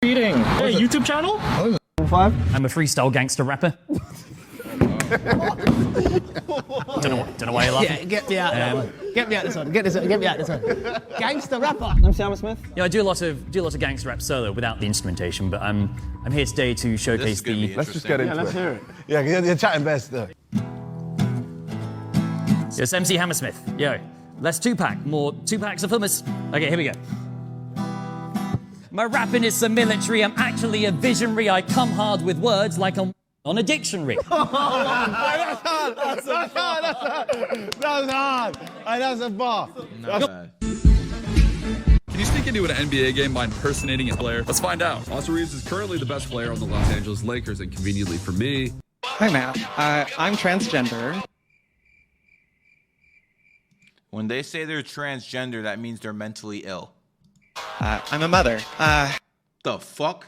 Eating. Hey, YouTube channel? 5? I'm a freestyle gangster rapper. don't know why you laughing. Yeah, get me out. Get me out this one. Get me out this one. Gangster rapper. I'm Sam Smith. Yeah, I do a lot of gangster rap solo without the instrumentation, but I'm here today to showcase the. Let's just get into Let's hear it. Yeah, you're chatting best though. Yes, MC Hammersmith. Yo, less 2-pack, more 2-packs of hummus. Okay, here we go. My rapping is so military, I'm actually a visionary. I come hard with words like I'm on a dictionary. That's hard. That was hard. That's a bar. Not bad. Can you sneak into an NBA game by impersonating a player? Let's find out. Austin Reeves is currently the best player on the Los Angeles Lakers, and conveniently for me, Hi, Matt. I'm transgender. When they say they're transgender, that means they're mentally ill. I'm a mother. The fuck?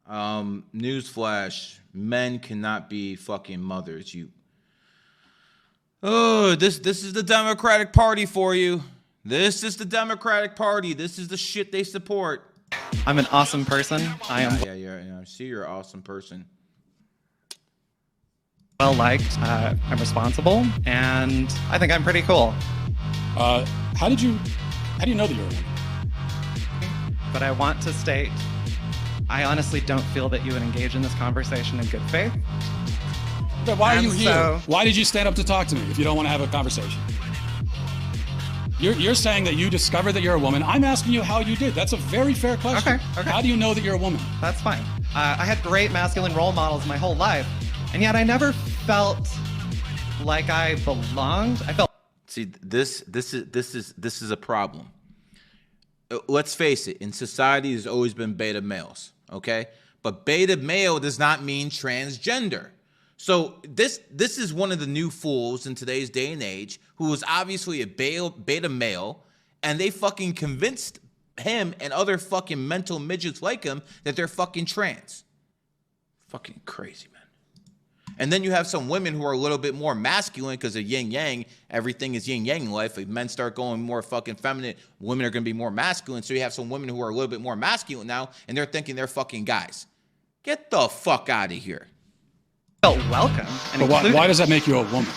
Newsflash. Men cannot be fucking mothers. Oh, this is the Democratic Party for you. This is the Democratic Party. This is the shit they support. I'm an awesome person. I am Yeah. I see you're an awesome person. well liked. I'm responsible, and I think I'm pretty cool. How do you know that you're a woman? But I want to state, I honestly don't feel that you would engage in this conversation in good faith. But why are And you here? so- Why did you stand up to talk to me if you don't want to have a conversation? You're saying that you discovered that you're a woman. I'm asking you how you did. That's a very fair question. Okay. How do you know that you're a woman? That's fine. I had great masculine role models my whole life, and yet I never felt like I belonged. I felt. See, this is a problem. Let's face it, in society there's always been beta males, okay? But beta male does not mean transgender. So this is one of the new fools in today's day and age who was obviously a beta male, and they fucking convinced him and other fucking mental midgets like him that they're fucking trans. Fucking crazy, man. And then you have some women who are a little bit more masculine because of yin yang. Everything is yin yang in life. If men start going more fucking feminine, women are going to be more masculine. So you have some women who are a little bit more masculine now, and they're thinking they're fucking guys. Get the fuck out of here. Felt welcome. And But why does that make you a woman?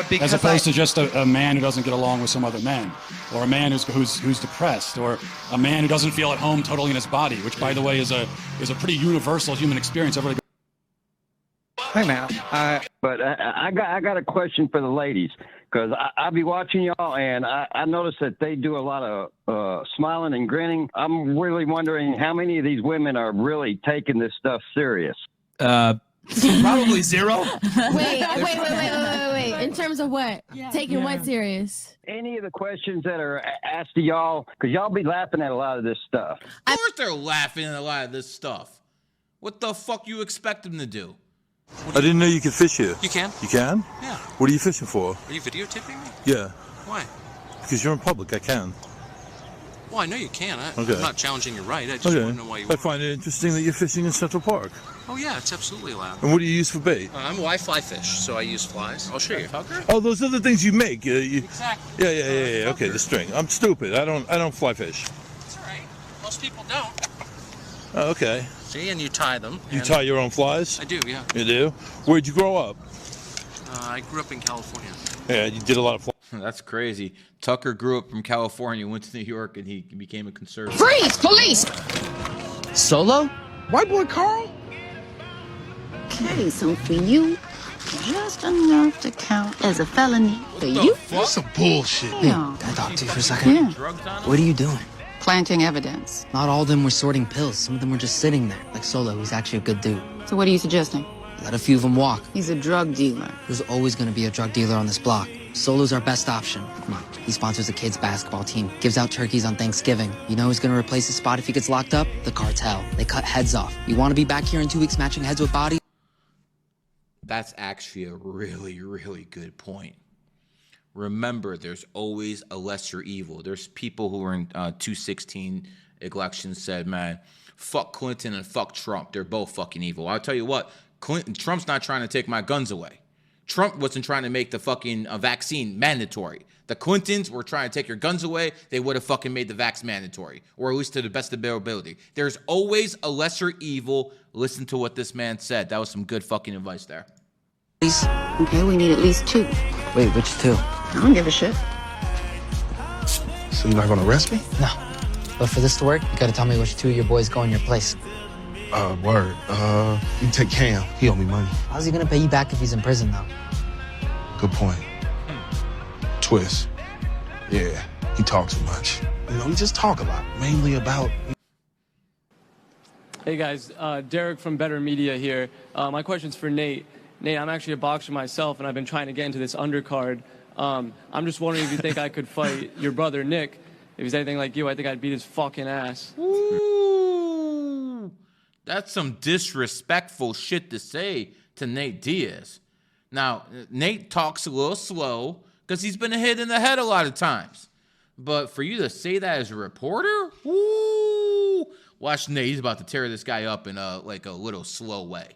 Because As opposed to just a man who doesn't get along with some other man, or a man who's depressed, or a man who doesn't feel at home totally in his body, which, by the way, is a pretty universal human experience. Everybody. Hi, Matt. But I got a question for the ladies, because I be watching y'all, and I notice that they do a lot of smiling and grinning. I'm really wondering how many of these women are really taking this stuff serious. Probably zero. Wait. In terms of what? Taking what serious? Any of the questions that are asked to y'all, because y'all be laughing at a lot of this stuff. Of course they're laughing at a lot of this stuff. What the fuck you expect them to do? I didn't know you could fish here. you can. You can? Yeah. What are you fishing for? Are you videotaping me? Yeah. Why? Because you're in public, I can. Well, I know you can. Okay. I'm not challenging your right. I just want to know why you. I find it interesting that you're fishing in Central Park. Oh yeah, it's absolutely allowed. And what do you use for bait? Well, I fly fish, so I use flies. I'll show you. Oh, those other things you make. Exactly. Yeah. Okay, the string. I'm stupid. I don't fly fish. That's all right. Most people don't. Oh, okay. See, and you tie them. You and tie your own flies? I do, yeah. You do? Where'd you grow up? I grew up in California. Yeah, you did a lot of flies. That's crazy. Tucker grew up from California, went to New York, and he became a conservative. Freeze, police! Solo? White boy Carl? Okay, so for you, just enough to count as a felony. For you? That's some bullshit. Yeah. Can I talk to you for a second? Yeah. What are you doing? Planting evidence. Not all of them were sorting pills. Some of them were just sitting there. Like Solo, who's actually a good dude. So what are you suggesting? Let a few of them walk. He's a drug dealer. There's always going to be a drug dealer on this block. Solo's our best option. Come on. He sponsors a kids' basketball team, gives out turkeys on Thanksgiving. You know who's going to replace his spot if he gets locked up? The cartel. They cut heads off. You want to be back here in 2 weeks matching heads with bodies? That's actually a really, really good point. Remember, there's always a lesser evil. There's people who were in 2016 elections said, man, fuck Clinton and fuck Trump. They're both fucking evil. I'll tell you what, Trump's not trying to take my guns away. Trump wasn't trying to make the fucking vaccine mandatory. The Clintons were trying to take your guns away. They would have fucking made the vax mandatory, or at least to the best of their ability. There's always a lesser evil. Listen to what this man said. That was some good fucking advice there. Okay, we need at least 2. Wait, which 2? I don't give a shit. So you're not gonna arrest me? No. But for this to work, you gotta tell me which 2 of your boys go in your place. Word. You take Cam. He owe me money. How's he gonna pay you back if he's in prison, though? Good point. Twist. Yeah, he talks too much. You know, he just talk a lot, mainly about... Hey guys, Derek from Better Media here. My question's for Nate. Nate, I'm actually a boxer myself, and I've been trying to get into this undercard. I'm just wondering if you think I could fight your brother Nick. If he's anything like you, I think I'd beat his fucking ass. Ooh, that's some disrespectful shit to say to Nate Diaz. Now, Nate talks a little slow because he's been hit in the head a lot of times. But for you to say that as a reporter, ooh, watch Nate. He's about to tear this guy up in a little slow way.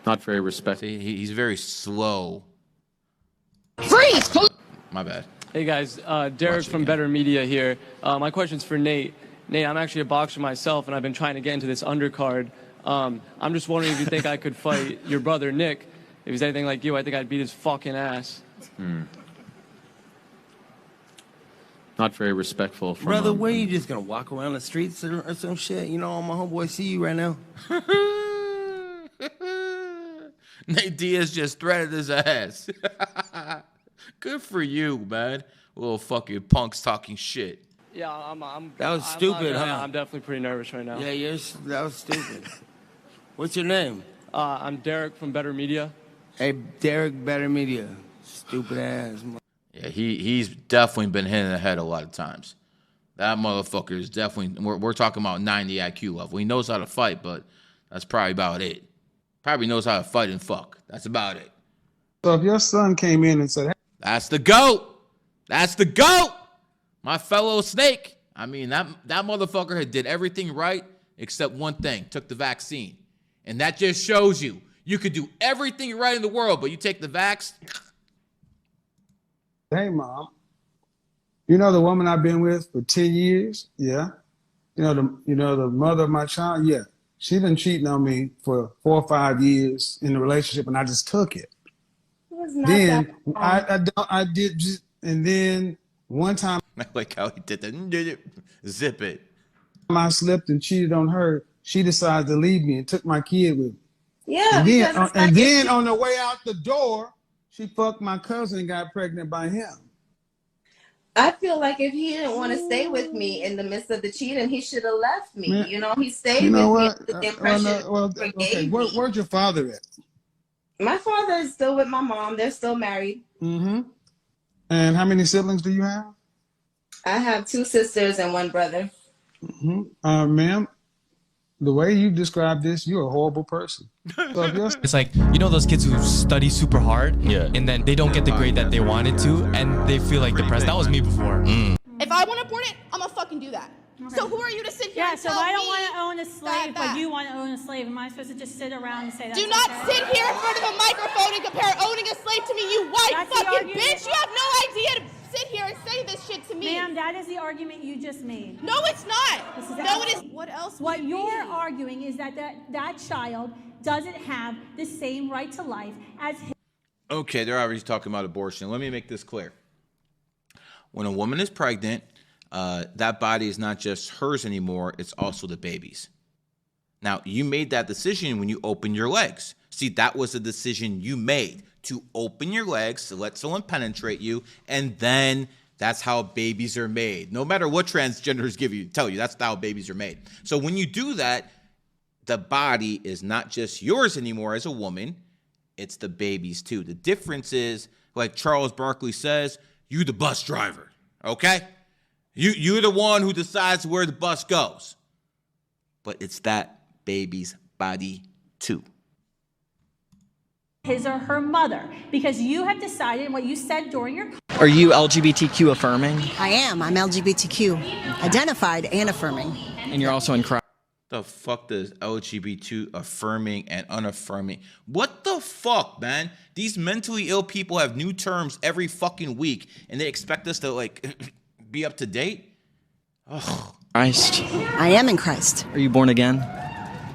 Not very respectful. He's very slow. Freeze! My bad. Hey guys, Derek from Better Media here. My question's for Nate. Nate, I'm actually a boxer myself, and I've been trying to get into this undercard. I'm just wondering if you think I could fight your brother Nick. If he's anything like you, I think I'd beat his fucking ass. Not very respectful. From Brother, where you just gonna walk around the streets or some shit? You know, my homeboy see you right now. Nate Diaz just threaded his ass. Good for you, man. Little fucking punks talking shit. Yeah, I'm That was stupid, huh? I'm definitely pretty nervous right now. Yeah, that was stupid. What's your name? I'm Derek from Better Media. Hey, Derek, Better Media. Stupid ass. Yeah, he's definitely been hit in the head a lot of times. That motherfucker is definitely, we're talking about 90 IQ level. He knows how to fight, but that's probably about it. Probably knows how to fight and fuck. That's about it. So if your son came in and said, hey, that's the GOAT. That's the GOAT. My fellow snake. I mean, that motherfucker had did everything right except one thing, took the vaccine. And that just shows you could do everything right in the world, but you take the vax. hey, Mom, you know the woman I've been with for 10 years? Yeah. You know the mother of my child? Yeah. She been cheating on me for 4 or 5 years in the relationship, and I just took it. Then I did just, and then one time I like how he did that. Zip it. I slipped and cheated on her. She decided to leave me and took my kid with me. Yeah. And then on the way out the door, she fucked my cousin and got pregnant by him. I feel like if he didn't want to stay with me in the midst of the cheating, he should have left me. Man, you know, he stayed you know with what? me. The impression Okay. Where's your father at? My father is still with my mom. They're still married. Mm-hmm. And how many siblings do you have? I have 2 sisters and 1 brother. Mm-hmm. Ma'am, the way you describe this, you're a horrible person. So it's like, you know those kids who study super hard, and then they don't get the grade that they wanted to, and they feel like depressed. That was me before. If I want to abort it, I'm gonna fucking do that. Okay. So who are you to sit here and so tell I me don't want to own a slave, that? but you want to own a slave. Am I supposed to just sit around and say that? Do not sit here in front of a microphone and compare owning a slave to me, you white fucking bitch. You have no idea to sit here and say this shit to me. Ma'am, that is the argument you just made. No, it's not. No, it is. What else? What you're arguing is that child doesn't have the same right to life as his. Okay, they're already talking about abortion. Let me make this clear. When a woman is pregnant, that body is not just hers anymore, it's also the baby's. Now, you made that decision when you opened your legs. See, that was a decision you made, to open your legs, to let someone penetrate you, and then that's how babies are made. No matter what transgenders tell you, that's how babies are made. So when you do that, the body is not just yours anymore as a woman, it's the baby's too. The difference is, like Charles Barkley says, you the bus driver, okay? You're the one who decides where the bus goes. But it's that baby's body too. His or her mother, because you have decided what you said during your. Are you LGBTQ affirming? I am. I'm LGBTQ identified and affirming. And you're also in Christ. The fuck does LGBT affirming and unaffirming? What the fuck, man? These mentally ill people have new terms every fucking week, and they expect us to like be up to date. Ugh. Christ. I am in Christ. Are you born again?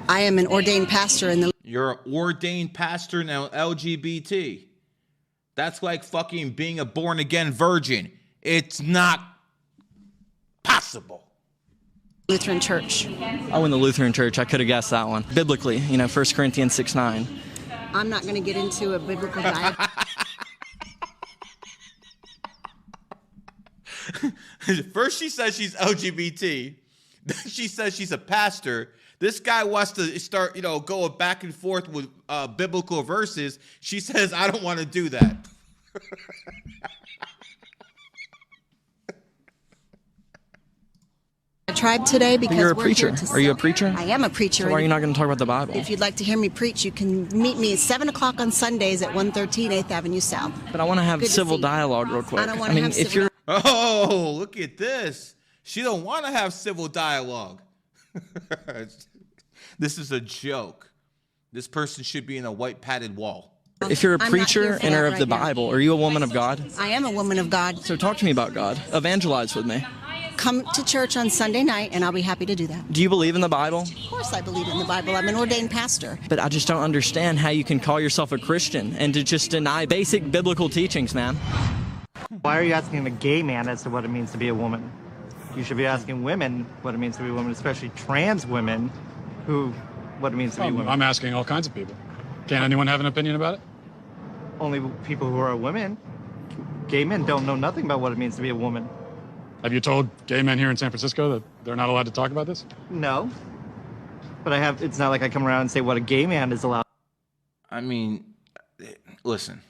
I am an ordained pastor in the. You're an ordained pastor now, LGBT. That's like fucking being a born again virgin. It's not possible. Lutheran Church. Oh, in the Lutheran Church. I could have guessed that one. Biblically, 1 Corinthians 6:9. I'm not going to get into a biblical diet. First she says she's LGBT. Then she says she's a pastor. This guy wants to start, going back and forth with biblical verses. She says, I don't want to do that. Tribe today because you're a we're preacher. Here to Are you a preacher? I am a preacher. So why are you not going to talk about the Bible? If you'd like to hear me preach, you can meet me at 7 o'clock on Sundays at 113 8th Avenue South. But I want to have civil dialogue real quick. I don't want to have if civil you're Oh, look at this. She don't want to have civil dialogue. This is a joke. This person should be in a white padded wall. If you're a preacher and are of the Bible, are you a woman of God? I am a woman of God. So talk to me about God. Evangelize with me. Come to church on Sunday night, and I'll be happy to do that. Do you believe in the Bible? Of course I believe in the Bible. I'm an ordained pastor. But I just don't understand how you can call yourself a Christian and to just deny basic biblical teachings, man. Why are you asking a gay man as to what it means to be a woman? You should be asking women what it means to be a woman, especially trans women, what it means to be a woman. I'm asking all kinds of people. Can anyone have an opinion about it? Only people who are women. Gay men don't know nothing about what it means to be a woman. Have you told gay men here in San Francisco that they're not allowed to talk about this? No. But it's not like I come around and say what a gay man is allowed. I mean, listen,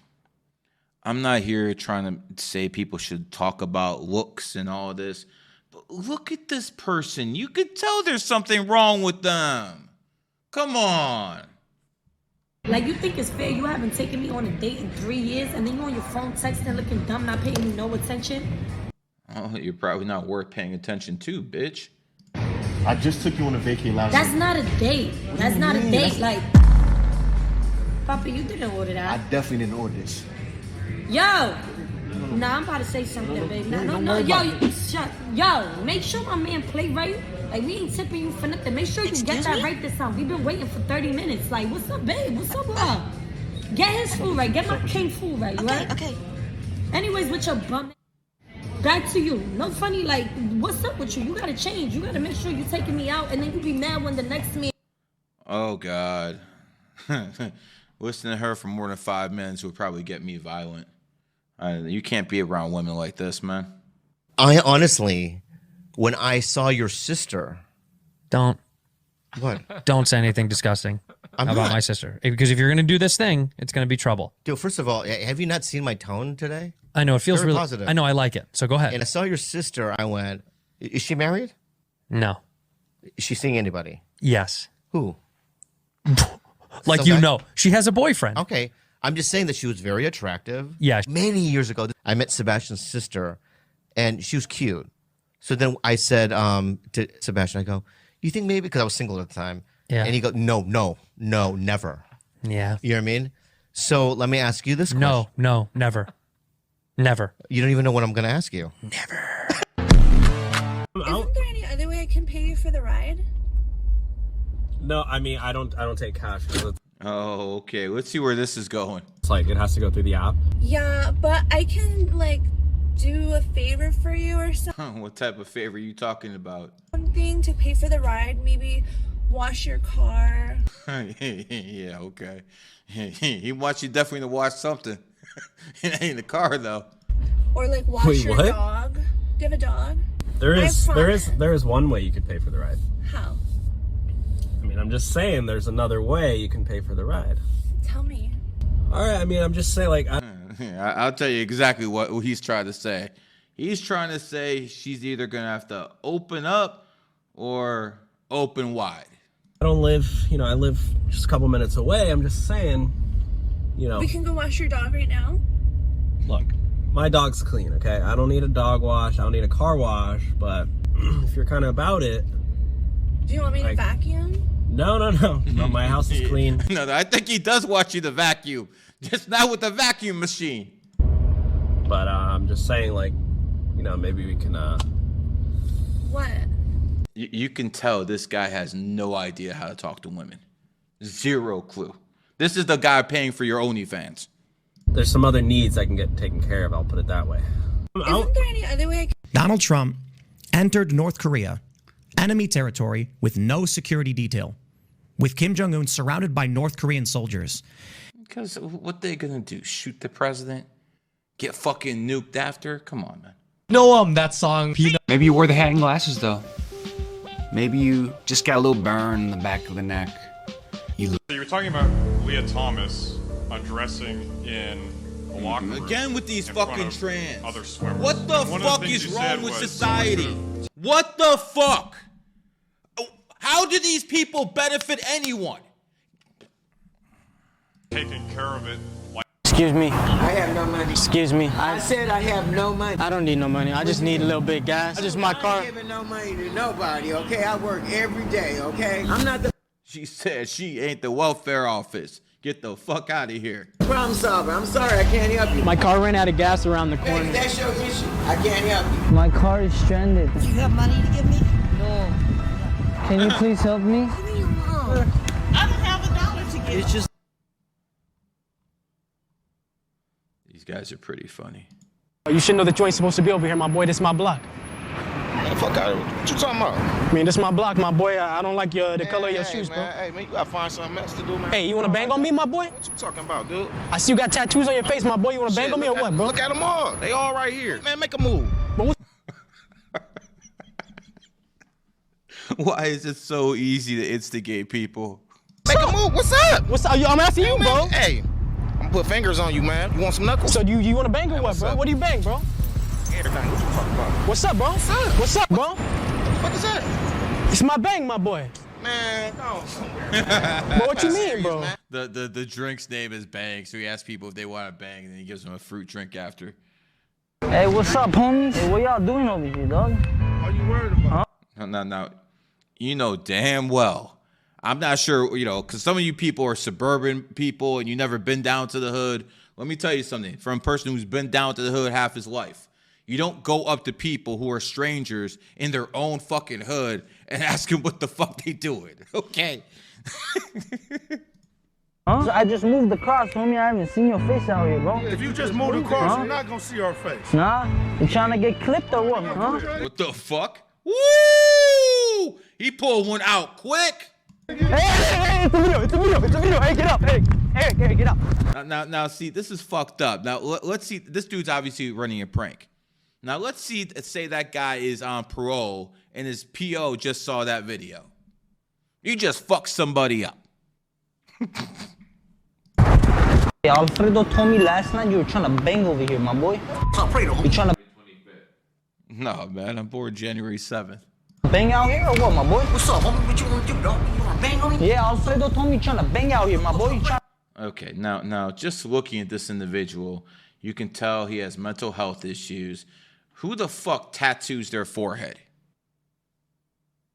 I'm not here trying to say people should talk about looks and all this, but look at this person. You could tell there's something wrong with them. Come on. Like, you think it's fair you haven't taken me on a date in 3 years and then you on your phone texting, looking dumb, not paying me no attention? Oh, you're probably not worth paying attention to, bitch. I just took you on a vacation last That's week. not a date. That's not a date. Like, Papa, you didn't order I that. definitely didn't order this. Yo! Nah, I'm about to say something, babe. No. Yo, make sure my man play right. Like, we ain't tipping you for nothing. Make sure you get that right this time. We've been waiting for 30 minutes. Like, what's up, babe? What's up, bro? Get his food right. Get my king food right, right? Okay. Anyways, with your bum. Back to you. No funny, like, what's up with you? You gotta change. You gotta make sure you're taking me out, and then you be mad when the next man. Oh, God. Listening to her for more than 5 minutes would probably get me violent. You can't be around women like this, man. I honestly, when I saw your sister. Don't. What? Don't say anything disgusting about my sister. Because if you're going to do this thing, it's going to be trouble. Dude, first of all, have you not seen my tone today? I know, it feels Very really positive. I know, I like it. So go ahead. And I saw your sister, I went, is she married? No. Is she seeing anybody? Yes. Who? Like, Some you guy? know. She has a boyfriend. Okay. I'm just saying that she was very attractive. Yeah. Many years ago, I met Sebastian's sister, and she was cute. So then I said to Sebastian, I go, you think maybe, because I was single at the time. Yeah. And he goes, no, never. Yeah. You know what I mean? So let me ask you this question. No, never. Never. You don't even know what I'm going to ask you. Isn't there any other way I can pay you for the ride? No, I mean, I don't take cash. Oh, okay. Let's see where this is going. It's like it has to go through the app. Yeah, but I can, like, do a favor for you or something What type of favor are you talking about? to pay for the ride. Maybe wash your car. Yeah, okay. He wants you definitely to watch something. It ain't the car though. Or, like, wash Wait, your what? dog. Do you have a dog? There is I promise. one way you could pay for the ride. How? I mean, I'm just saying there's another way you can pay for the ride. Tell me. All right, I mean, I'm just saying, like, I'll tell you exactly what he's trying to say. He's trying to say she's either gonna have to open up or open wide. I don't live, I live just a couple minutes away. I'm just saying, We can go wash your dog right now. look, my dog's clean, okay? I don't need a dog wash. I don't need a car wash. But if you're kind of about it, Do you want me to vacuum? No. No, my house is clean. No, I think he does want you to vacuum, just not with the vacuum machine. But I'm just saying, like, you know, maybe we can. What? You can tell this guy has no idea how to talk to women. Zero clue. This is the guy paying for your OnlyFans. There's some other needs I can get taken care of. I'll put it that way. Isn't there any other way? Donald Trump entered North Korea, enemy territory, with no security detail, with Kim Jong-un surrounded by North Korean soldiers. Because what they gonna do? Shoot the president? Get fucking nuked after? Come on, man. No, that song. Maybe you wore the hat and glasses, though. Maybe you just got a little burn in the back of the neck. So you were talking about Leah Thomas undressing in a locker room. Again with these fucking trans. Other swimmers. What the fuck is wrong with society? What the fuck? How do these people benefit anyone? Taking care of it. Excuse me. I have no money. Excuse me. I said I have no money. I don't need no money. I just need a little bit of gas. Just my car. I'm not giving no money to nobody, okay? I work every day, okay? I'm not the She said she ain't the welfare office. Get the fuck out of here. problem solver. I'm sorry, I can't help you. My car ran out of gas around the Hey, corner. that's your issue. I can't help you. My car is stranded. You have money to give me? No. Can you please help me? I don't have $1 to give. It's just. These guys are pretty funny. You should know that you ain't supposed to be over here, my boy. This is my block. Get the fuck out of here. What you talking about? I mean, this is my block, my boy. I don't like the color of your shoes, man. bro. Hey, man, you gotta find something else to do, man. Hey, you wanna bang on me, my boy? What you talking about, dude? I see you got tattoos on your face, my boy. You wanna bang on me or what, bro? Look at them all. They all right here. Man, make a move. Why is it so easy to instigate people? Make a move. What's up? What's up? I'm asking you, bro. Hey, I'm gonna put fingers on you, man. You want some knuckles? So you wanna bang or what, bro? What do you bang, bro? Everything. What you talking about? What's up, bro? What's up, bro? What is that? It's my bang, my boy. Man, no. But what you mean, bro? The drink's name is Bang, so he asks people if they want to bang, and then he gives them a fruit drink after. Hey, what's up, homies? Hey, what y'all doing over here, dog? Are you worried about? Now, you know damn well. I'm not sure, you know, because some of you people are suburban people and you never been down to the hood. Let me tell you something. From a person who's been down to the hood half his life. You don't go up to people who are strangers in their own fucking hood and ask them what the fuck they doing, okay? Huh? I just moved across, homie. I haven't seen your face out here, bro. If you just moved across, you're not gonna see our face. Nah? You trying to get clipped or what, huh? What the fuck? Woo! He pulled one out quick. Hey, it's a video. Hey, get up, hey, get up. Now, see, this is fucked up. Now, let's see. This dude's obviously running a prank. Now, let's say that guy is on parole and his PO just saw that video. You just fucked somebody up. Hey, Alfredo told me last night you were trying to bang over here, my boy. Alfredo, you trying to No, man, I'm born January 7th. bang out here or what, my boy? What's up, homie? What you want to do, dog? You want to bang on me? Yeah, Alfredo told me you trying to bang out here, my boy. Okay, now, just looking at this individual, you can tell he has mental health issues. Who the fuck tattoos their forehead?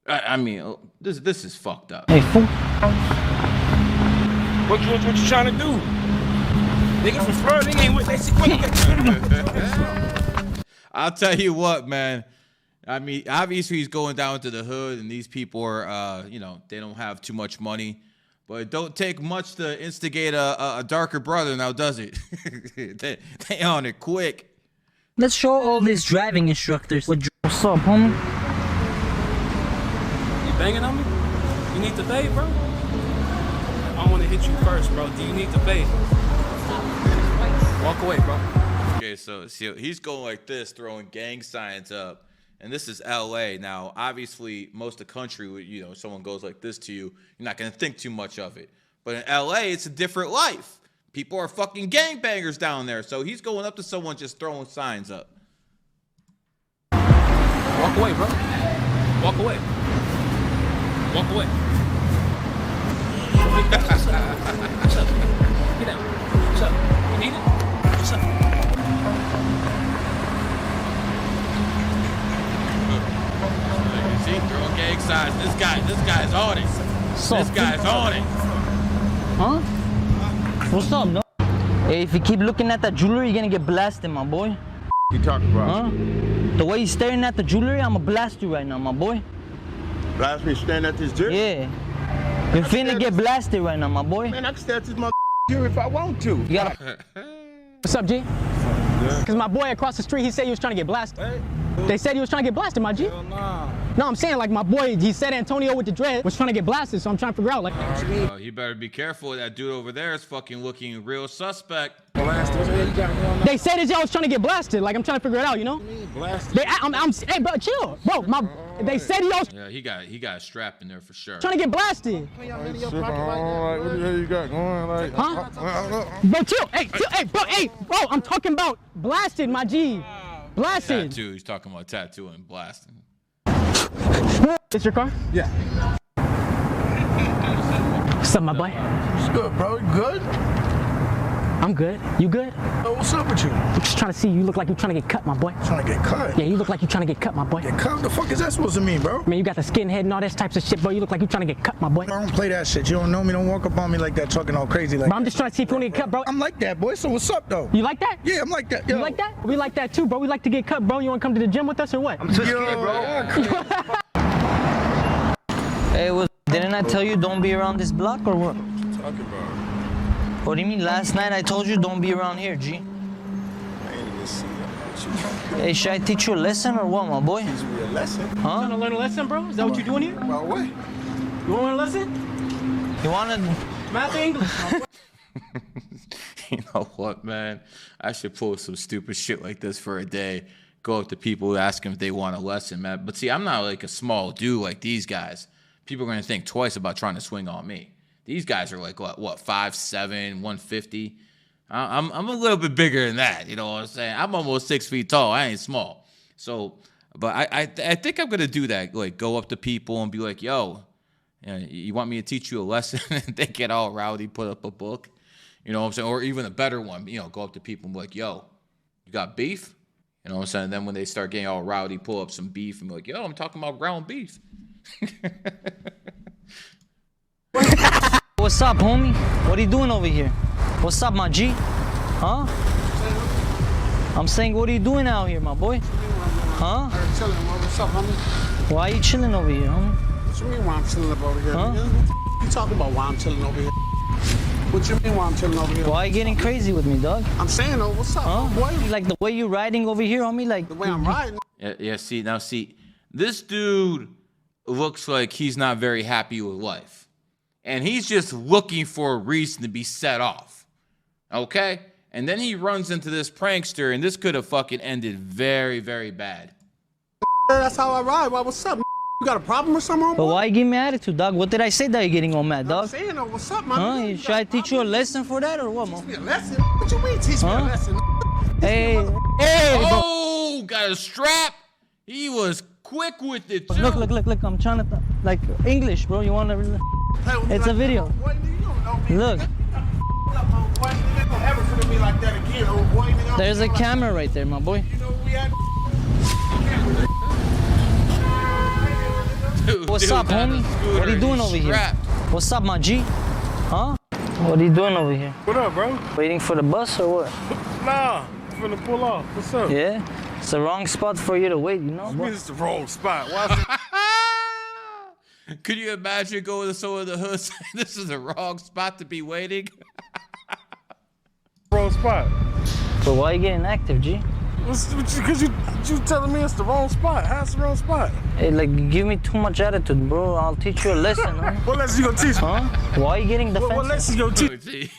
I mean, this is fucked up. Hey, fool. What you trying to do? Niggas from Florida, they ain't with that shit. I'll tell you what, man. I mean, obviously he's going down to the hood, and these people are, you know, they don't have too much money. But it don't take much to instigate a darker brother now, does it? they on it quick. Let's show all these driving instructors what's up, homie. You banging on me? You need to pay, bro? I want to hit you first, bro. Do you need to pay? Walk away, bro. Okay, so he's going like this, throwing gang signs up. And this is LA. Now, obviously, most of the country, you know, someone goes like this to you, you're not going to think too much of it. But in LA, it's a different life. People are fucking gangbangers down there. So he's going up to someone just throwing signs up. Walk away, bro. Walk away. Walk away. What's up? Get down. What's up? You need it? What's up? See, throwing gang big size. This guy's on it. This guy's on it. Huh? What's up, no? Hey, if you keep looking at that jewelry, you're gonna get blasted, my boy. You talking about? Huh? The way you're staring at the jewelry, I'ma blast you right now, my boy. Blast me staring at this jewelry? Yeah. You're finna get blasted right now, my boy. Man, I can stare at this jewelry if I want to. You gotta. What's up, G? Because my boy across the street, he said he was trying to get blasted. Hey. They said he was trying to get blasted, my G. Hell nah. No, I'm saying like my boy, he said Antonio with the dread was trying to get blasted, so I'm trying to figure out like. You better be careful. That dude over there is fucking looking real suspect. They said his y'all was trying to get blasted. Like I'm trying to figure it out, you know? Blasted. Hey, bro, chill, bro. They said he was Yeah, he got a strap in there for sure. trying to get blasted. What the hell you got going? Like, Huh? Bro, chill. Hey, bro, I'm talking about blasted, my G. Blasted. Tattoo. He's talking about tattoo and blasting. It's your car? Yeah. What's up, my boy? It's good, bro. You good? I'm good. You good? Oh, what's up with you? I'm just trying to see you. You look like you're trying to get cut, my boy. Trying to get cut? Yeah, you look like you're trying to get cut, my boy. Get cut? What the fuck is that supposed to mean, bro? Man, you got the skinhead and all that types of shit, bro. You look like you're trying to get cut, my boy. I don't play that shit. You don't know me. Don't walk up on me like that, talking all crazy like Bro, I'm just trying to see if you want to get cut, bro. I'm like that, boy. So what's up, though? You like that? Yeah, I'm like that. Yo. You like that? We like that too, bro. We like to get cut, bro. You want to come to the gym with us or what? I'm too scared, bro. Hey, didn't I tell you don't be around this block or what? What you talking about? What do you mean? Last night I told you don't be around here, G. I ain't even see that. Hey, should I teach you a lesson or what, my boy? Teach me a lesson? You trying to learn a lesson, bro? Is that what you're doing here? About what? You want to learn a lesson? You want to? Math or English? You know what, man? I should pull some stupid shit like this for a day. Go up to people, ask them if they want a lesson, man. But see, I'm not like a small dude like these guys. People are gonna think twice about trying to swing on me. These guys are like what 5'7", 150. I'm a little bit bigger than that. You know what I'm saying? I'm almost 6 feet tall. I ain't small. So, but I think I'm gonna do that. Like go up to people and be like, yo, you want me to teach you a lesson? And they get all rowdy, put up a book. You know what I'm saying? Or even a better one, you know, go up to people and be like, yo, you got beef? You know what I'm saying? And then when they start getting all rowdy, pull up some beef and be like, yo, I'm talking about ground beef. What's up, homie? What are you doing over here? What's up, my G? Huh? I'm saying, what are you doing out here, my boy? Huh? I'm chilling. What's up, homie? Why are you chilling over here, homie? What you mean why I'm chilling up over here? Huh? Nigga? What you talking about why I'm chilling over here? What you mean why I'm chilling over here? Why are you getting crazy with me, dog? I'm saying, though, what's up, Huh? boy? Like the way you riding over here, homie? Like The way I'm riding. Yeah, see, this dude looks like he's not very happy with life. And he's just looking for a reason to be set off. Okay? And then he runs into this prankster, and this could have fucking ended very, very bad. That's how I ride. Why, what's up? You got a problem or something, But homeboy? why you give me attitude, dog? What did I say that you're getting all mad, I'm dog? saying, though, what's up, man? Huh? Should I teach you a lesson for that or what, Teach man? me a lesson? What you mean teach me a Huh? lesson? Hey, Oh, got a strap. He was quick with it, too. Look. I'm trying to, like, English, bro. You want to, it's a video. Look, there's a camera right there, my boy. What's up, homie? What are you doing over here? What's up, my G? Huh? What are you doing over here? What up, bro? Waiting for the bus or what? Nah, I'm finna pull off. What's up? Yeah? It's the wrong spot for you to wait, you know? I mean, it's the wrong spot. Why is it? Could you imagine going to someone in the hood saying this is the wrong spot to be waiting? Wrong spot. But why are you getting active, G? Because you telling me it's the wrong spot. How's the wrong spot? Hey, like, you give me too much attitude, bro. I'll teach you a lesson, huh? What lesson you gonna teach me? Huh? Why are you getting defensive? What lesson you gonna teach? See,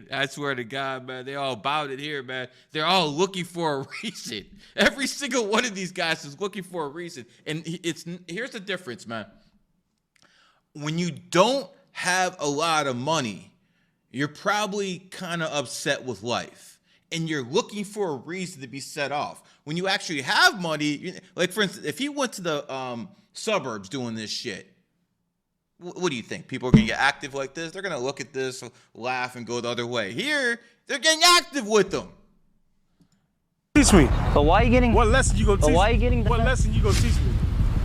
I swear to God, man, they all about it here, man. They're all looking for a reason. Every single one of these guys is looking for a reason. And here's the difference, man. When you don't have a lot of money, you're probably kind of upset with life. And you're looking for a reason to be set off. When you actually have money, like for instance, if he went to the suburbs doing this shit, what do you think? People are going to get active like this? They're going to look at this, laugh, and go the other way. Here, they're getting active with them. Teach me. But why are you getting... What lesson you gonna teach me? Why are you getting What lesson you gonna teach me?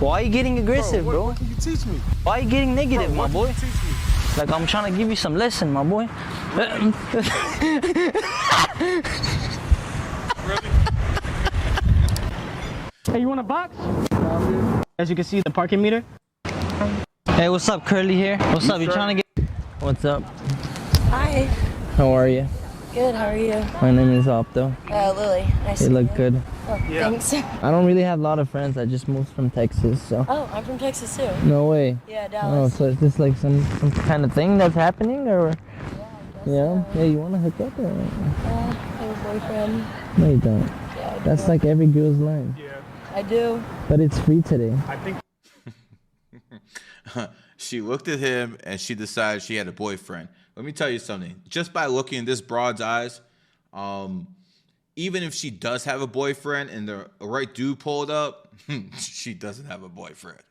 Why are you getting aggressive, bro? What can you teach me? Why are you getting negative, my What boy? can you teach me? Like I'm trying to give you some lesson, my boy. Hey, you want a box? As you can see, the parking meter. Hey, what's up, Curly here? What's up? You trying to get? What's up? Hi. How are you? Good, how are you? My name is Opto. Lily. Nice You to look meet good. Oh, thanks. I don't really have a lot of friends. I just moved from Texas, so. Oh, I'm from Texas too. No way. Yeah, Oh, Dallas. so is this like some kind of thing that's happening, or? Yeah. Hey, you wanna hook up or? I have a boyfriend. No, you don't. Yeah, I do. That's like every girl's line. I do. But it's free today. I think she looked at him and she decided she had a boyfriend. Let me tell you something. Just by looking in this broad's eyes, even if she does have a boyfriend and the right dude pulled up, she doesn't have a boyfriend.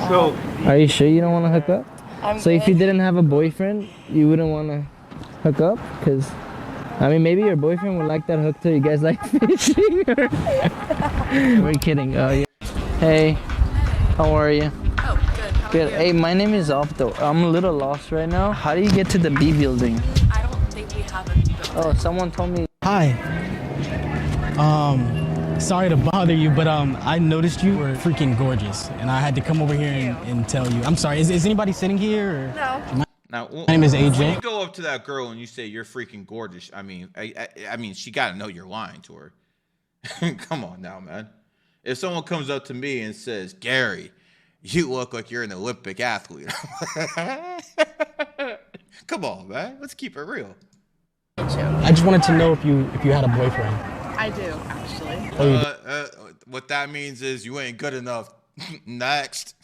So, are you sure you don't want to hook up? I'm so if you good. didn't have a boyfriend, you wouldn't want to hook up? Because, I mean, maybe your boyfriend would like that hook too. You guys like fishing? We're kidding. Oh, yeah. Hey, how are you? Oh, good. How Good. Hey, my name is Opto. I'm a little lost right now. How do you get to the B building? I don't think we have a B building. Oh, someone told me. Hi. Sorry to bother you, but I noticed you were freaking gorgeous, and I had to come over here and tell you. I'm sorry. Is anybody sitting here? Or? No. Now, My name is AJ. When you go up to that girl and you say you're freaking gorgeous, I mean, she got to know you're lying to her. Come on now, man. If someone comes up to me and says, "Gary, you look like you're an Olympic athlete," come on, man. Let's keep it real. I just wanted to know if you had a boyfriend. I do, actually. What that means is you ain't good enough. Next.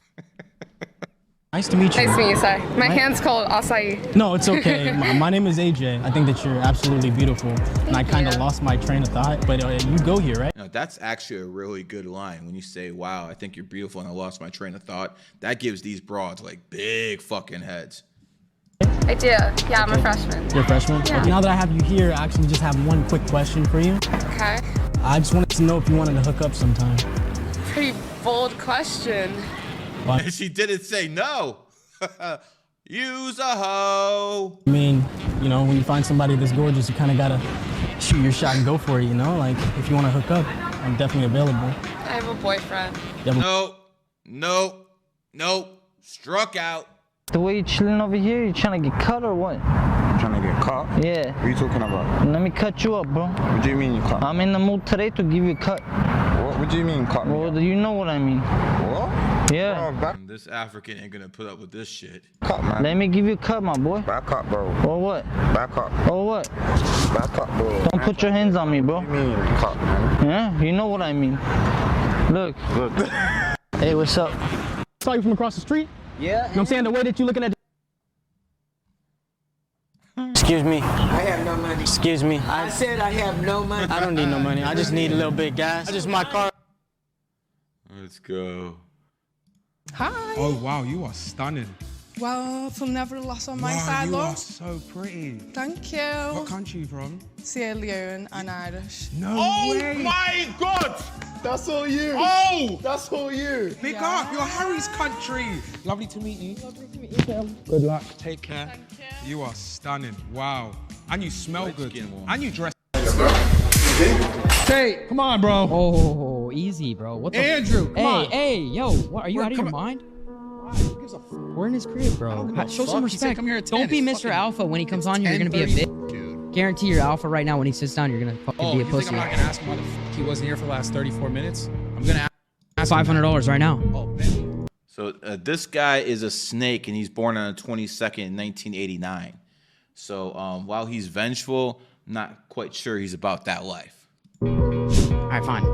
Nice to meet you. Nice to meet you, Sai. My hand's called Acai. No, it's okay. My name is AJ. I think that you're absolutely beautiful, and I kind of lost my train of thought. But you go here, right? No, that's actually a really good line when you say, "Wow, I think you're beautiful," and I lost my train of thought. That gives these broads like big fucking heads. I do. Yeah, I'm a freshman. You're a freshman? Yeah. Now that I have you here, I actually just have one quick question for you. Okay. I just wanted to know if you wanted to hook up sometime. Pretty bold question. And she didn't say no. Use a hoe. I mean, you know, when you find somebody this gorgeous, you kind of gotta shoot your shot and go for it, you know? Like, if you want to hook up, I'm definitely available. I have a boyfriend. Nope. Struck out. The way you're chilling over here, you trying to get cut or what? Trying to get cut? Yeah. What are you talking about? Let me cut you up, bro. What do you mean you cut? I'm in the mood today to give you a cut. What do you mean cut me? Well, you know what I mean. What? Yeah. This African ain't gonna put up with this shit. Cut, man. Let me give you a cut, my boy. Back up, bro. Or what? Back up. Or what? Back up, bro. Don't put your hands on me, bro. What do you mean cut, man? Yeah, you know what I mean. Look. Look. Hey, what's up? Saw you from across the street? Yeah. You know what I'm saying? The way that you looking at. Excuse me. I have no money. Excuse me. I said I have no money. I don't need no money. I just need a little bit of gas. Just my car. Let's go. Hi. Oh wow, you are stunning. Well, from nevertheless on my Wow, side, you love. are so pretty. Thank you. What country are you from? Sierra Leone and Irish. No way. my God! That's all you. Oh! That's all you. Big up, you're Harry's country. Lovely to meet you. Lovely to meet you, Tim. Good luck. Take care. You are stunning. Wow. And you smell good. And you dress. Hey, come on, bro. Oh, easy, bro. What the? Andrew, come on. Hey, yo, what? Are you out of your mind? We're in his crib, bro. Show some respect. Don't be Mr. Alpha when he comes on here. You're gonna be a bitch. Guarantee you're alpha right now. When he sits down, you're gonna fucking be a you pussy. think I'm not gonna ask him why the f he wasn't here for the last 34 minutes? I'm gonna ask $500 right now. So this guy is a snake, and he's born on the 22nd in 1989. So while he's vengeful, I'm not quite sure he's about that life. All right, fine.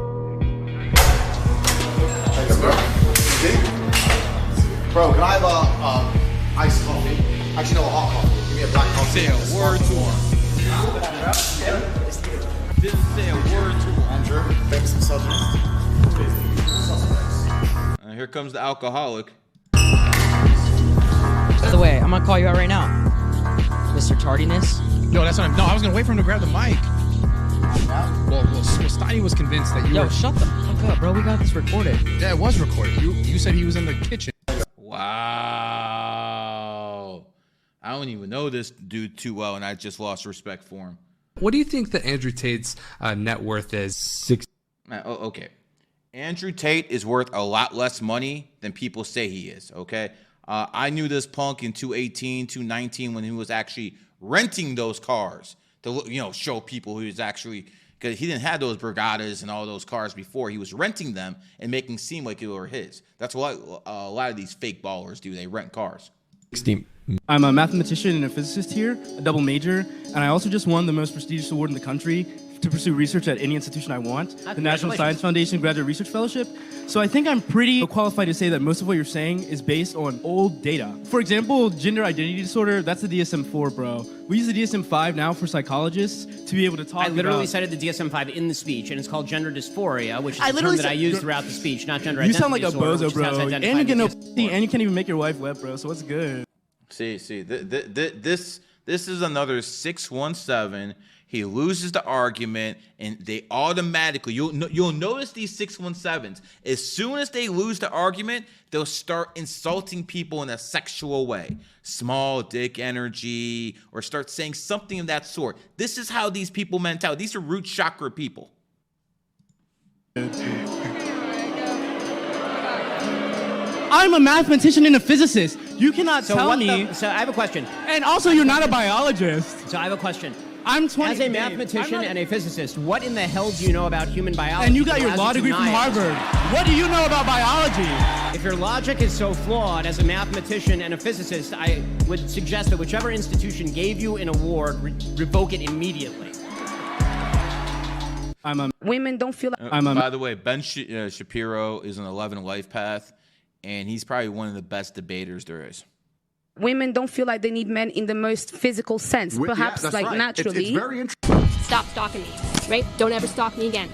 Bro, can I have a iced coffee? Actually, no, a hot coffee. Give me a black coffee. Say a word to him. Didn't say a word to him. Andrew, famous misogynist. And here comes the alcoholic. By the way, I'm gonna call you out right now, Mr. Tardiness. Yo, that's what I'm. No, I was gonna wait for him to grab the mic. Well, Steiny was convinced that you Yo, were. shut the fuck up, bro. We got this recorded. Yeah, it was recorded. You said he was in the kitchen. Wow. I don't even know this dude too well, and I just lost respect for him. What do you think that Andrew Tate's net worth is? Okay. Andrew Tate is worth a lot less money than people say he is, okay? I knew this punk in 2018, 2019 when he was actually renting those cars to, show people who was actually, because he didn't have those Brigadas and all those cars before. He was renting them and making seem like they were his. That's what a lot of these fake ballers do. They rent cars. I'm a mathematician and a physicist here, a double major, and I also just won the most prestigious award in the country to pursue research at any institution I want, the National Science Foundation Graduate Research Fellowship. So I think I'm pretty qualified to say that most of what you're saying is based on old data. For example, gender identity disorder, that's the DSM-4, bro. We use the DSM-5 now for psychologists to be able to talk I literally about... cited the DSM-5 in the speech, and it's called gender dysphoria, which is I a term literally that I said- use throughout the speech, not gender You identity sound like a disorder, bozo, which is how it's bro. And identified you get in no the pussy, and you can't even make your wife wet, bro, so what's good? See, this is another 617. He loses the argument, and they automatically, you'll notice these 617s. As soon as they lose the argument, they'll start insulting people in a sexual way, small dick energy, or start saying something of that sort. This is how these people mental. These are root chakra people. I'm a mathematician and a physicist. You cannot tell me... So I have a question. And also, you're not a biologist. So I have a question. I'm 20. As a mathematician and a physicist, what in the hell do you know about human biology? And you got your that law allows you degree to from deny it? Harvard. What do you know about biology? If your logic is so flawed as a mathematician and a physicist, I would suggest that whichever institution gave you an award, revoke it immediately. Women don't feel like By the way, Ben Shapiro is an 11 life path, and he's probably one of the best debaters there is. women don't feel like they need men in the most physical sense. Perhaps that's like right. naturally. It's very interesting. Stop stalking me, right? Don't ever stalk me again.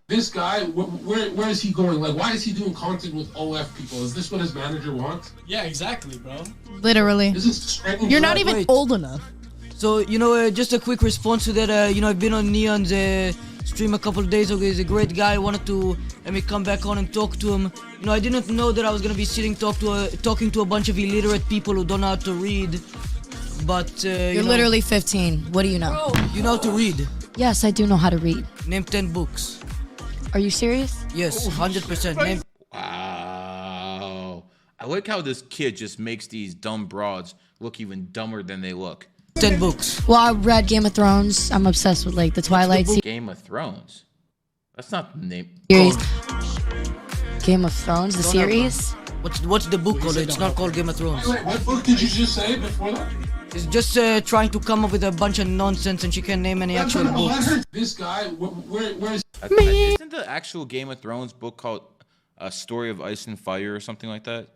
This guy, where is he going? Like, why is he doing content with OF people? Is this what his manager wants? Yeah, exactly, bro. Literally. This is strange. You're not even old enough. So, just a quick response to that. I've been on Neon's stream a couple of days ago. He's a great guy. I wanted to let me come back on and talk to him. I didn't know that I was gonna be talking to a bunch of illiterate people who don't know how to read. But You're literally 15. What do you know? You know how to read? Yes, I do know how to read. Name 10 books. Are you serious? Yes, 100%. Name. Wow. I like how this kid just makes these dumb broads look even dumber than they look. 10 books. Well, I read Game of Thrones. I'm obsessed with the Twilight series. Game of Thrones. That's not the name. Game of Thrones, the series. What's the book called? It's not called Game of Thrones. Wait, what book did you just say before that? It's just trying to come up with a bunch of nonsense, and she can't name any actual books. This guy, where is... Isn't the actual Game of Thrones book called A Story of Ice and Fire or something like that?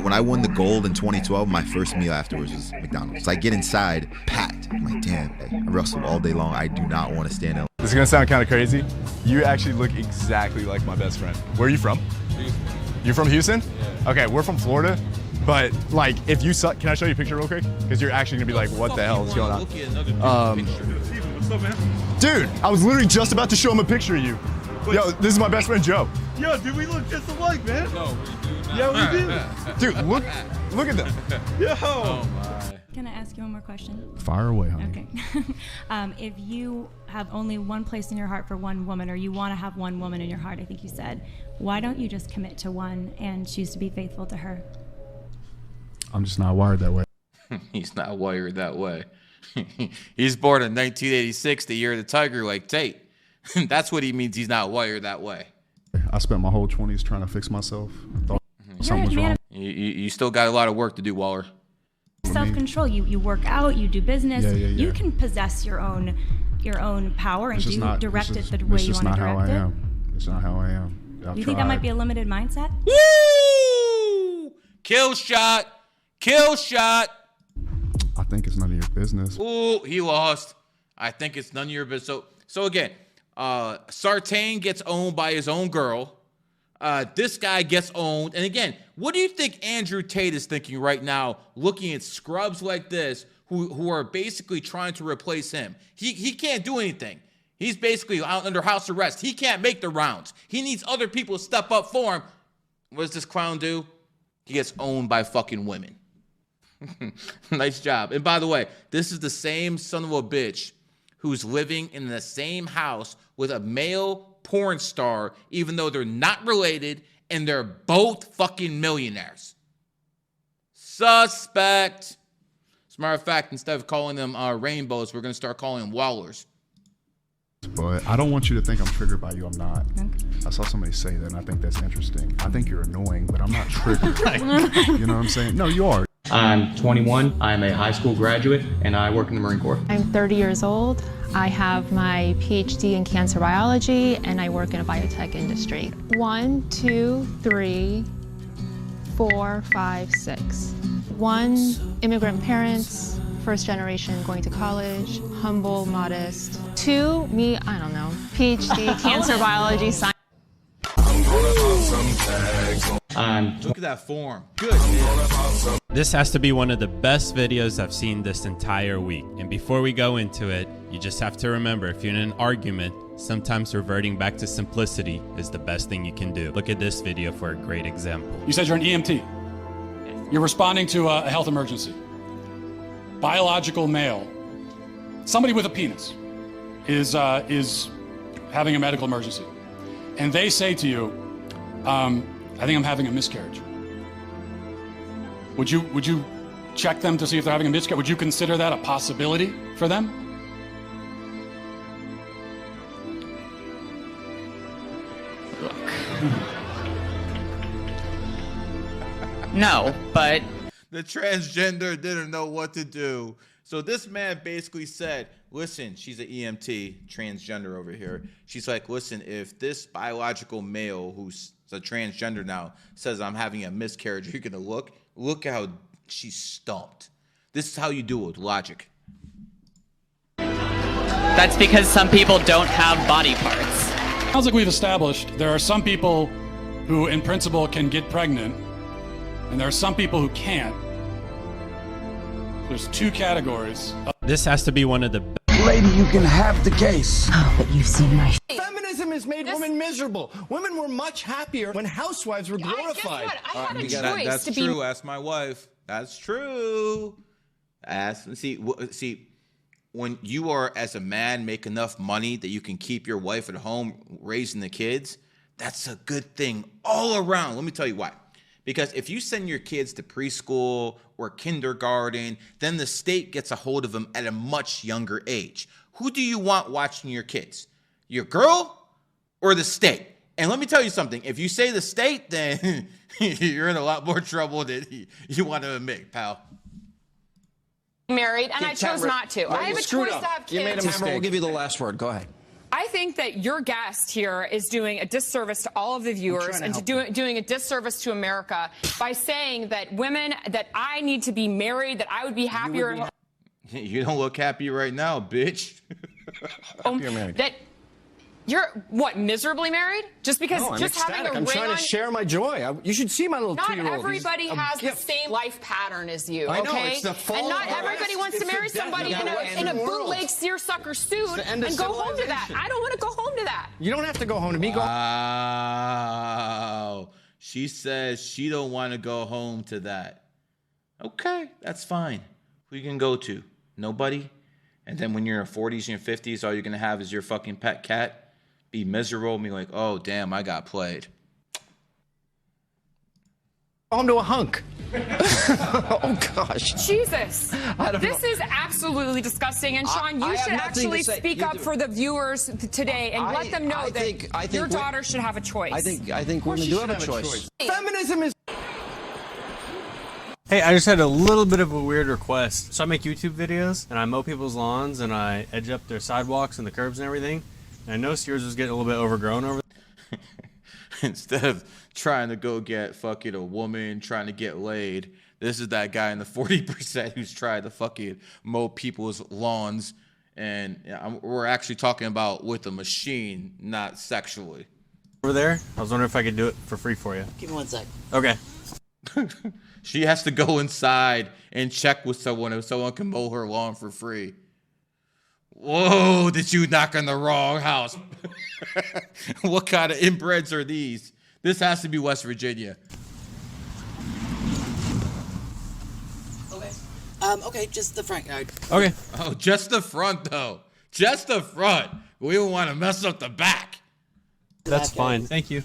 When I won the gold in 2012, my first meal afterwards was McDonald's. So I get inside, packed. I'm like, damn, I wrestled all day long. I do not want to stand there. This is gonna sound kind of crazy. You actually look exactly like my best friend. Where are you from? Houston. You're from Houston? Yeah. Okay, we're from Florida. But if you suck, can I show you a picture real quick? Because you're actually gonna be like, what the hell is going on? What's up, man? Dude, I was literally just about to show him a picture of you. Yo, this is my best friend Joe. Yo, dude, we look just alike, man. No, we do not. Yeah, we do. Dude, look at them. Yo. Oh my. Can I ask you one more question? Fire away, honey. Okay. If you have only one place in your heart for one woman, or you want to have one woman in your heart, I think you said, why don't you just commit to one and choose to be faithful to her? I'm just not wired that way. He's not wired that way. He's born in 1986, the year of the tiger, like Tate. That's what he means. He's not wired that way. I spent my whole 20s trying to fix myself. Thought something was wrong. You still got a lot of work to do, Waller. Self-control. You work out. You do business. Yeah. You can possess your own power and direct it the way you want to direct it. It's just not how I am. It's not how I am. You think that might be a limited mindset? Woo! Kill shot. Kill shot. I think it's none of your business. Ooh, he lost. I think it's none of your business. So again, Sartain gets owned by his own girl. This guy gets owned. And again, what do you think Andrew Tate is thinking right now, looking at scrubs like this who are basically trying to replace him. He can't do anything. He's basically out under house arrest. He can't make the rounds. He needs other people to step up for him. What does this clown do? He gets owned by fucking women. Nice job. And by the way, this is the same son of a bitch who's living in the same house with a male porn star, even though they're not related and they're both fucking millionaires. Suspect. As a matter of fact, instead of calling them rainbows, we're going to start calling them wallers. But I don't want you to think I'm triggered by you. I'm not. Okay. I saw somebody say that, and I think that's interesting. I think you're annoying, but I'm not triggered. You know what I'm saying? No, you are. I'm 21. I'm a high school graduate, and I work in the Marine Corps. I'm 30 years old. I have my PhD in cancer biology, and I work in a biotech industry. 1, 2, 3, 4, 5, 6. 1, immigrant parents, first generation going to college, humble, modest. 2, me, I don't know, PhD, cancer biology, science. Look at that form. Good, man. This has to be one of the best videos I've seen this entire week. And before we go into it, you just have to remember, if you're in an argument, sometimes reverting back to simplicity is the best thing you can do. Look at this video for a great example. You said you're an EMT. You're responding to a health emergency. Biological male, somebody with a penis, is having a medical emergency. And they say to you, I think I'm having a miscarriage. Would you check them to see if they're having a miscarriage? Would you consider that a possibility for them? No, but the transgender didn't know what to do. So this man basically said, listen, she's an EMT, transgender over here. She's like, listen, if this biological male who's a transgender now says I'm having a miscarriage, you're gonna look at how she's stumped. This is how you do it with logic. that's because some people don't have body parts. Sounds like we've established there are some people who in principle can get pregnant, and there are some people who can't. There's two categories. This has to be one of the best. Lady, you can have the case. Oh, but you've seen my Feminism has made women miserable. Women were much happier when housewives were glorified. I had a choice that's true. Ask my wife. That's true. See, when you are, as a man, make enough money that you can keep your wife at home raising the kids, that's a good thing all around. Let me tell you why. Because if you send your kids to preschool or kindergarten, then the state gets a hold of them at a much younger age. Who do you want watching your kids? Your girl or the state? And let me tell you something. If you say the state, then you're in a lot more trouble than you want to admit, pal. Married, and I chose not to. I have a choice to have kids. You made a mistake. We'll give you the last word. Go ahead. I think that your guest here is doing a disservice to all of the viewers and doing a disservice to America by saying that women, that I need to be married, that I would be happier. You don't look happy right now, bitch. You're married. That you're what, miserably married? Just because no, I'm just ecstatic. having a I'm ring trying on, to share my joy. You should see my little 2-year-old. Not everybody has the same life pattern as you, I know, okay? it's the fall and not of our everybody race. wants to It's marry the death somebody of in a the bootleg seersucker suit and go home to that. I don't want to go home to that. You don't have to go home to me. Wow. She says she don't want to go home to that. Okay, that's fine. Who you can go to? Nobody? And then when you're in your 40s and your 50s, all you're going to have is your fucking pet cat? Be miserable and be like, oh, damn, I got played. Home to a hunk. Oh, gosh. Jesus. This is absolutely disgusting. And Sean, you should actually speak up for the viewers today and let them know that your daughter should have a choice. I think women do have a choice. Feminism is... Hey, I just had a little bit of a weird request. So I make YouTube videos, and I mow people's lawns, and I edge up their sidewalks and the curbs and everything. And I noticed yours was getting a little bit overgrown over there. Instead of trying to go get fucking a woman, trying to get laid, this is that guy in the 40% who's trying to fucking mow people's lawns. And we're actually talking about with a machine, not sexually. Over there, I was wondering if I could do it for free for you. Give me 1 sec. Okay. She has to go inside and check with someone if someone can mow her lawn for free. Whoa, did you knock on the wrong house? What kind of inbreds are these? This has to be West Virginia. Okay, just the front yard. Okay. Oh, just the front, though. Just the front. We don't want to mess up the back. That's fine. Thank you.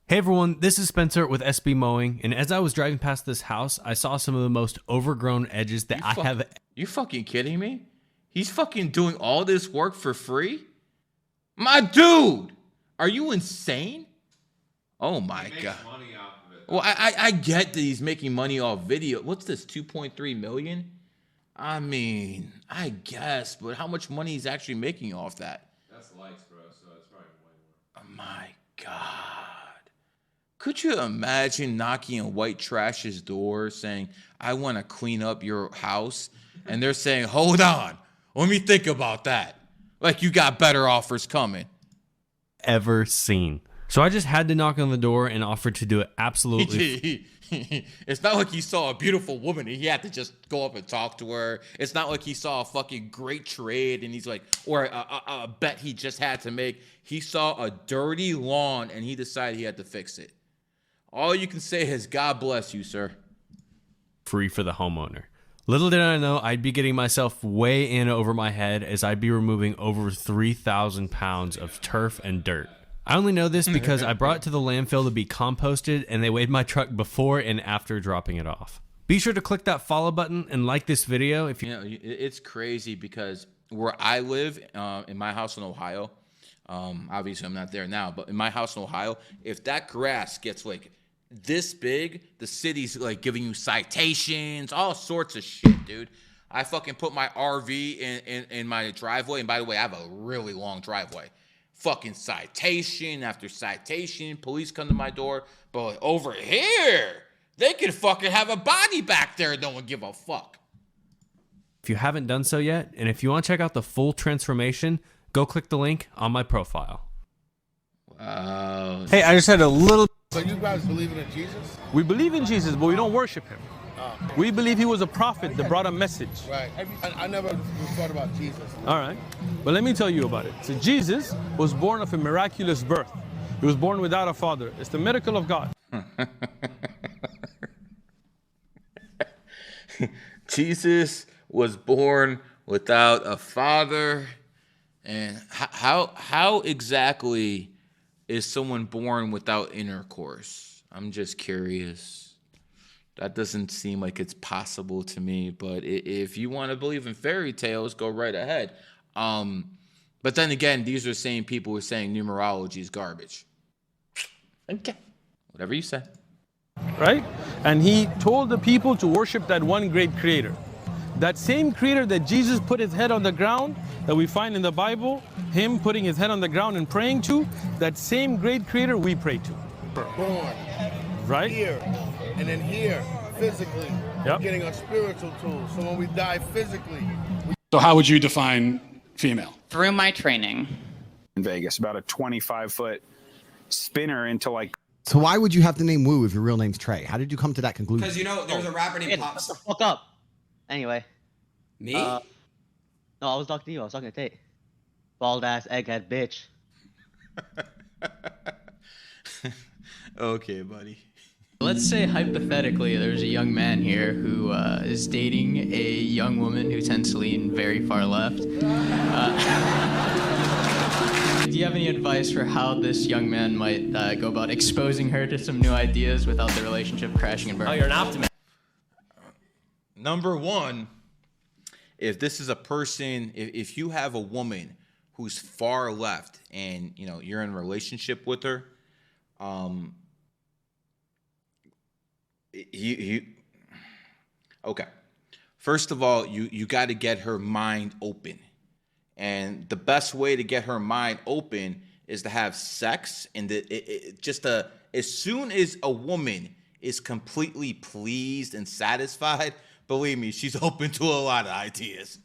Hey everyone, this is Spencer with SB Mowing, and as I was driving past this house, I saw some of the most overgrown edges that I have. You fucking kidding me? He's fucking doing all this work for free? My dude, are you insane? Oh my God. Well, I get that he's making money off video. What's this, 2.3 million? I mean, I guess, but how much money he's actually making off that? That's likes, bro, so it's probably way more. Oh my God. Could you imagine knocking on White Trash's door saying, I want to clean up your house? And they're saying, hold on, let me think about that. Like you got better offers coming. Ever seen. So I just had to knock on the door and offer to do it absolutely. It's not like he saw a beautiful woman and he had to just go up and talk to her. It's not like he saw a fucking great trade and he's like, or a bet he just had to make. He saw a dirty lawn and he decided he had to fix it. All you can say is, God bless you, sir. Free for the homeowner. Little did I know I'd be getting myself way in over my head as I'd be removing over 3,000 pounds of turf and dirt. I only know this because I brought it to the landfill to be composted and they weighed my truck before and after dropping it off. Be sure to click that follow button and like this video if you... You know, it's crazy because where I live, in my house in Ohio, obviously I'm not there now, but in my house in Ohio, if that grass gets like this big, the city's like giving you citations, all sorts of shit, dude. I fucking put my RV in my driveway, and by the way, I have a really long driveway. Fucking citation after citation, police come to my door, but over here, they could fucking have a body back there and no one give a fuck. If you haven't done so yet, and if you want to check out the full transformation, go click the link on my profile. Wow. Hey, I just had a little... So you guys believe in Jesus? We believe in Jesus, but we don't worship him. We believe he was a prophet that brought a message. Right. I never thought about Jesus. All right. But let me tell you about it. So Jesus was born of a miraculous birth. He was born without a father. It's the miracle of God. Jesus was born without a father. And how exactly is someone born without intercourse? I'm just curious. That doesn't seem like it's possible to me, but if you want to believe in fairy tales, go right ahead. But then again, these are the same people who are saying numerology is garbage. Okay. Whatever you say. Right? And he told the people to worship that one great creator. That same creator that Jesus put his head on the ground, that we find in the Bible, him putting his head on the ground and praying to, that same great creator we pray to. Born. Right? Here. And then here, physically, getting our spiritual tools. So when we die physically. So how would you define female? Through my training. In Vegas, about a 25-foot spinner into like... So why would you have the name Wu if your real name's Trey? How did you come to that conclusion? Because, you know, there's a rapper named Pops. Shut the fuck up. Anyway. Me? No, I was talking to you. I was talking to Tate. Bald ass egghead bitch. Okay, buddy. Let's say hypothetically there's a young man here who is dating a young woman who tends to lean very far left. Do you have any advice for how this young man might go about exposing her to some new ideas without the relationship crashing and burning? Oh, you're an optimist. Number one, if this is a person, if you have a woman who's far left and you know you're in a relationship with her, okay. First of all, you got to get her mind open. And the best way to get her mind open is to have sex. And as soon as a woman is completely pleased and satisfied, believe me, she's open to a lot of ideas.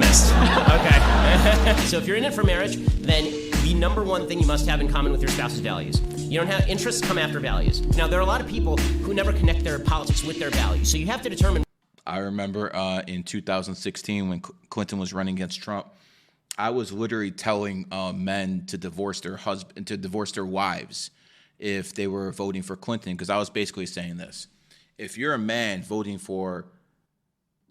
Okay. So if you're in it for marriage, then the number one thing you must have in common with your spouse is values. You don't have interests come after values. Now, there are a lot of people who never connect their politics with their values. So you have to determine. I remember in 2016 when Clinton was running against Trump, I was literally telling men to divorce their wives if they were voting for Clinton, because I was basically saying this: if you're a man voting for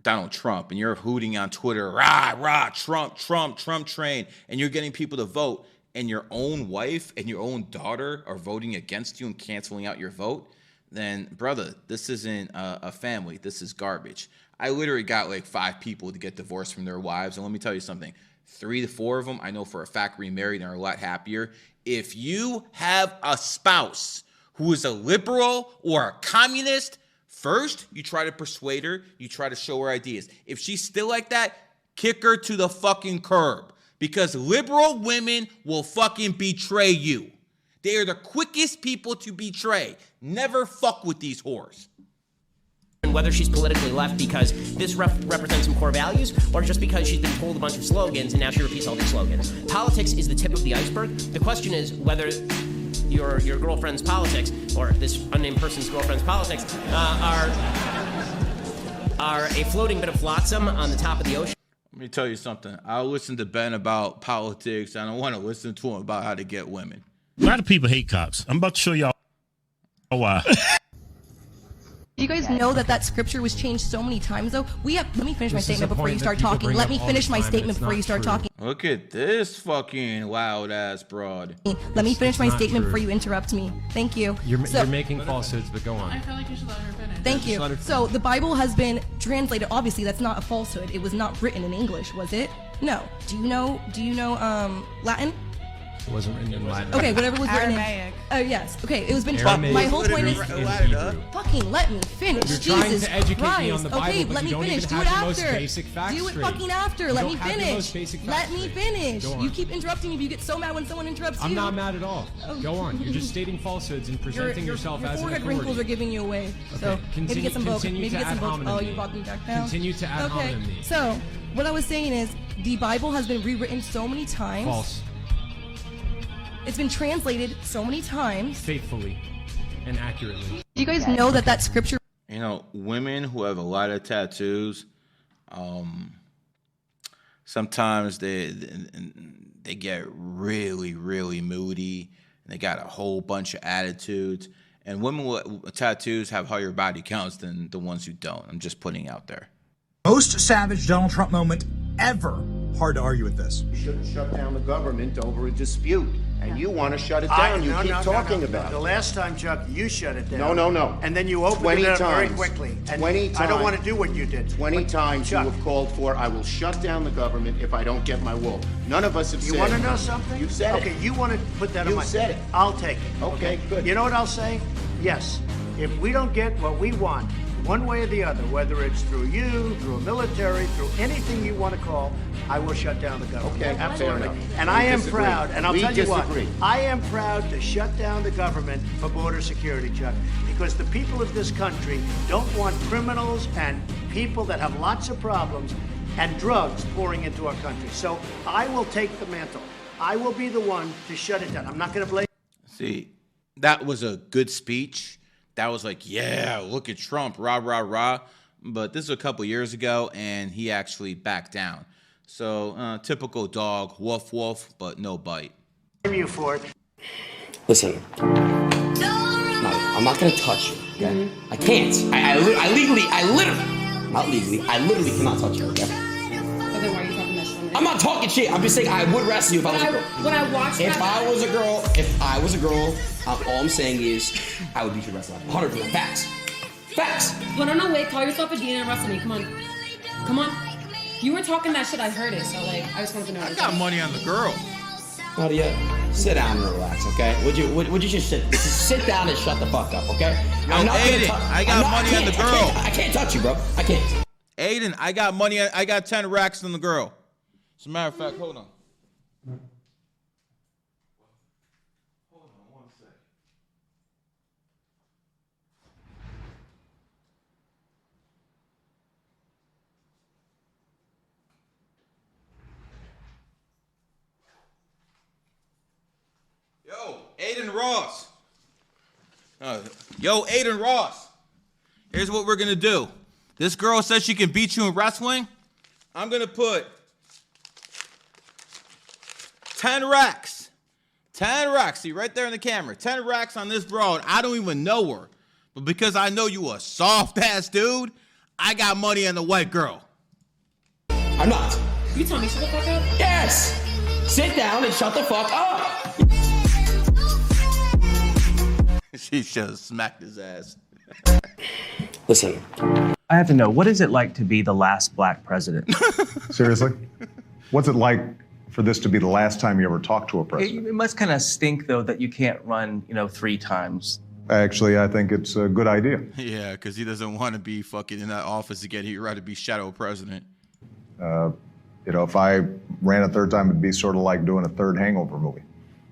Donald Trump and you're hooting on Twitter, rah, rah, Trump, Trump, Trump train, and you're getting people to vote, and your own wife and your own daughter are voting against you and canceling out your vote, then, brother, this isn't a family. This is garbage. I literally got like 5 people to get divorced from their wives, and let me tell you something. 3 to 4 of them, I know for a fact, remarried and are a lot happier. If you have a spouse who is a liberal or a communist, first, you try to persuade her. You try to show her ideas. If she's still like that, kick her to the fucking curb, because liberal women will fucking betray you. They are the quickest people to betray. Never fuck with these whores. Whether she's politically left because this represents some core values, or just because she's been told a bunch of slogans and now she repeats all these slogans. Politics is the tip of the iceberg. The question is whether your girlfriend's politics, or this unnamed person's girlfriend's politics, are a floating bit of flotsam on the top of the ocean. Let me tell you something. I'll listen to Ben about politics. I don't want to listen to him about how to get women. A lot of people hate cops. I'm about to show y'all why. Do you guys know that scripture was changed so many times, though? Let me finish my statement before you start talking. Let me finish my statement before you start talking. Look at this fucking loud ass broad. Let me finish my statement before you interrupt me. Thank you. You're making falsehoods, but go on. I feel like you should let her finish. Thank you. So the Bible has been translated. Obviously, that's not a falsehood. It was not written in English, was it? No. Do you know Latin? It wasn't written in Latin. Okay, whatever was written in. Oh, yes. Okay, it was been taught. My whole point is. Fucking let me finish. You're Jesus trying to educate Christ. me on the Bible, okay, but let you me don't finish. even Do it have the most after. basic facts Do it straight. fucking after. You Let don't me have the finish. most basic facts Let me straight. finish. Go on. You keep interrupting me. You get so mad when someone interrupts you. I'm not mad at all. Go on. You're just stating falsehoods and presenting yourself your as an forehead authority. wrinkles are giving you away. So Okay, maybe get some books. continue Maybe to get some ad books. hominem Oh, me. you brought me back down. Continue to ad Okay. hominem me. So what I was saying is the Bible has been rewritten so many times. False. It's been translated so many times. Faithfully and accurately. Do you guys know that scripture? You know, women who have a lot of tattoos, sometimes they get really, really moody, and they got a whole bunch of attitudes. And women with tattoos have higher body counts than the ones who don't. I'm just putting it out there. Most savage Donald Trump moment ever. Hard to argue with this. You shouldn't shut down the government over a dispute. And you want to shut it down. You keep talking about it. The last time, Chuck, you shut it down. No. And then you opened it up very quickly. And 20 times. I don't want to do what you did. 20 times Chuck, you have called for, I will shut down the government if I don't get my will. None of us have said you want to know something? You've said okay, it. you want to put that on You my... said it. I'll take it. Okay, good. You know what I'll say? Yes. If we don't get what we want, one way or the other, whether it's through you, through a military, through anything you want to call, I will shut down the government. Okay, absolutely. fair enough. And We I am disagree. proud, and I'll We tell you disagree. what, I am proud to shut down the government for border security, Chuck, because the people of this country don't want criminals and people that have lots of problems and drugs pouring into our country. So I will take the mantle. I will be the one to shut it down. I'm not going to blame. See, that was a good speech. That was like, yeah, look at Trump, rah, rah, rah. But this was a couple years ago, and he actually backed down. So, typical dog, woof, woof, but no bite. You for it. Listen, I'm not gonna touch you, okay? I can't. I literally, not legally, I literally cannot touch you, okay? So then why are you talking that shit? I'm not talking shit. I'm just saying I would wrestle you if I was a girl. When I watched If I was a girl, all I'm saying is I would beat your wrestling. 100% facts. Facts. Put on a wig, call yourself a dean and wrestle me. Come on. Come on. You were talking that shit, I heard it, so like, I just wanted to know. I got money on the girl. Nadia, sit down and relax, okay? Would you just sit down and shut the fuck up, okay? Yo, Aiden, I got money on the girl. I can't touch you, bro. I can't. Aiden, I got money. I got 10 racks on the girl. As a matter of fact, hold on. Ross. Yo, Aiden Ross. Here's what we're gonna do. This girl says she can beat you in wrestling. I'm gonna put 10 racks. 10 racks. See right there in the camera. 10 racks on this broad. I don't even know her. But because I know you a soft ass dude, I got money on the white girl. I'm not. You tell me shut the fuck up? Yes! Sit down and shut the fuck up! She should have smacked his ass. Listen. I have to know, what is it like to be the last black president? Seriously? What's it like for this to be the last time you ever talked to a president? It must kind of stink, though, that you can't run, 3 times. Actually, I think it's a good idea. Yeah, because he doesn't want to be fucking in that office again. He'd rather be shadow president. If I ran a third time, it'd be sort of like doing a third Hangover movie.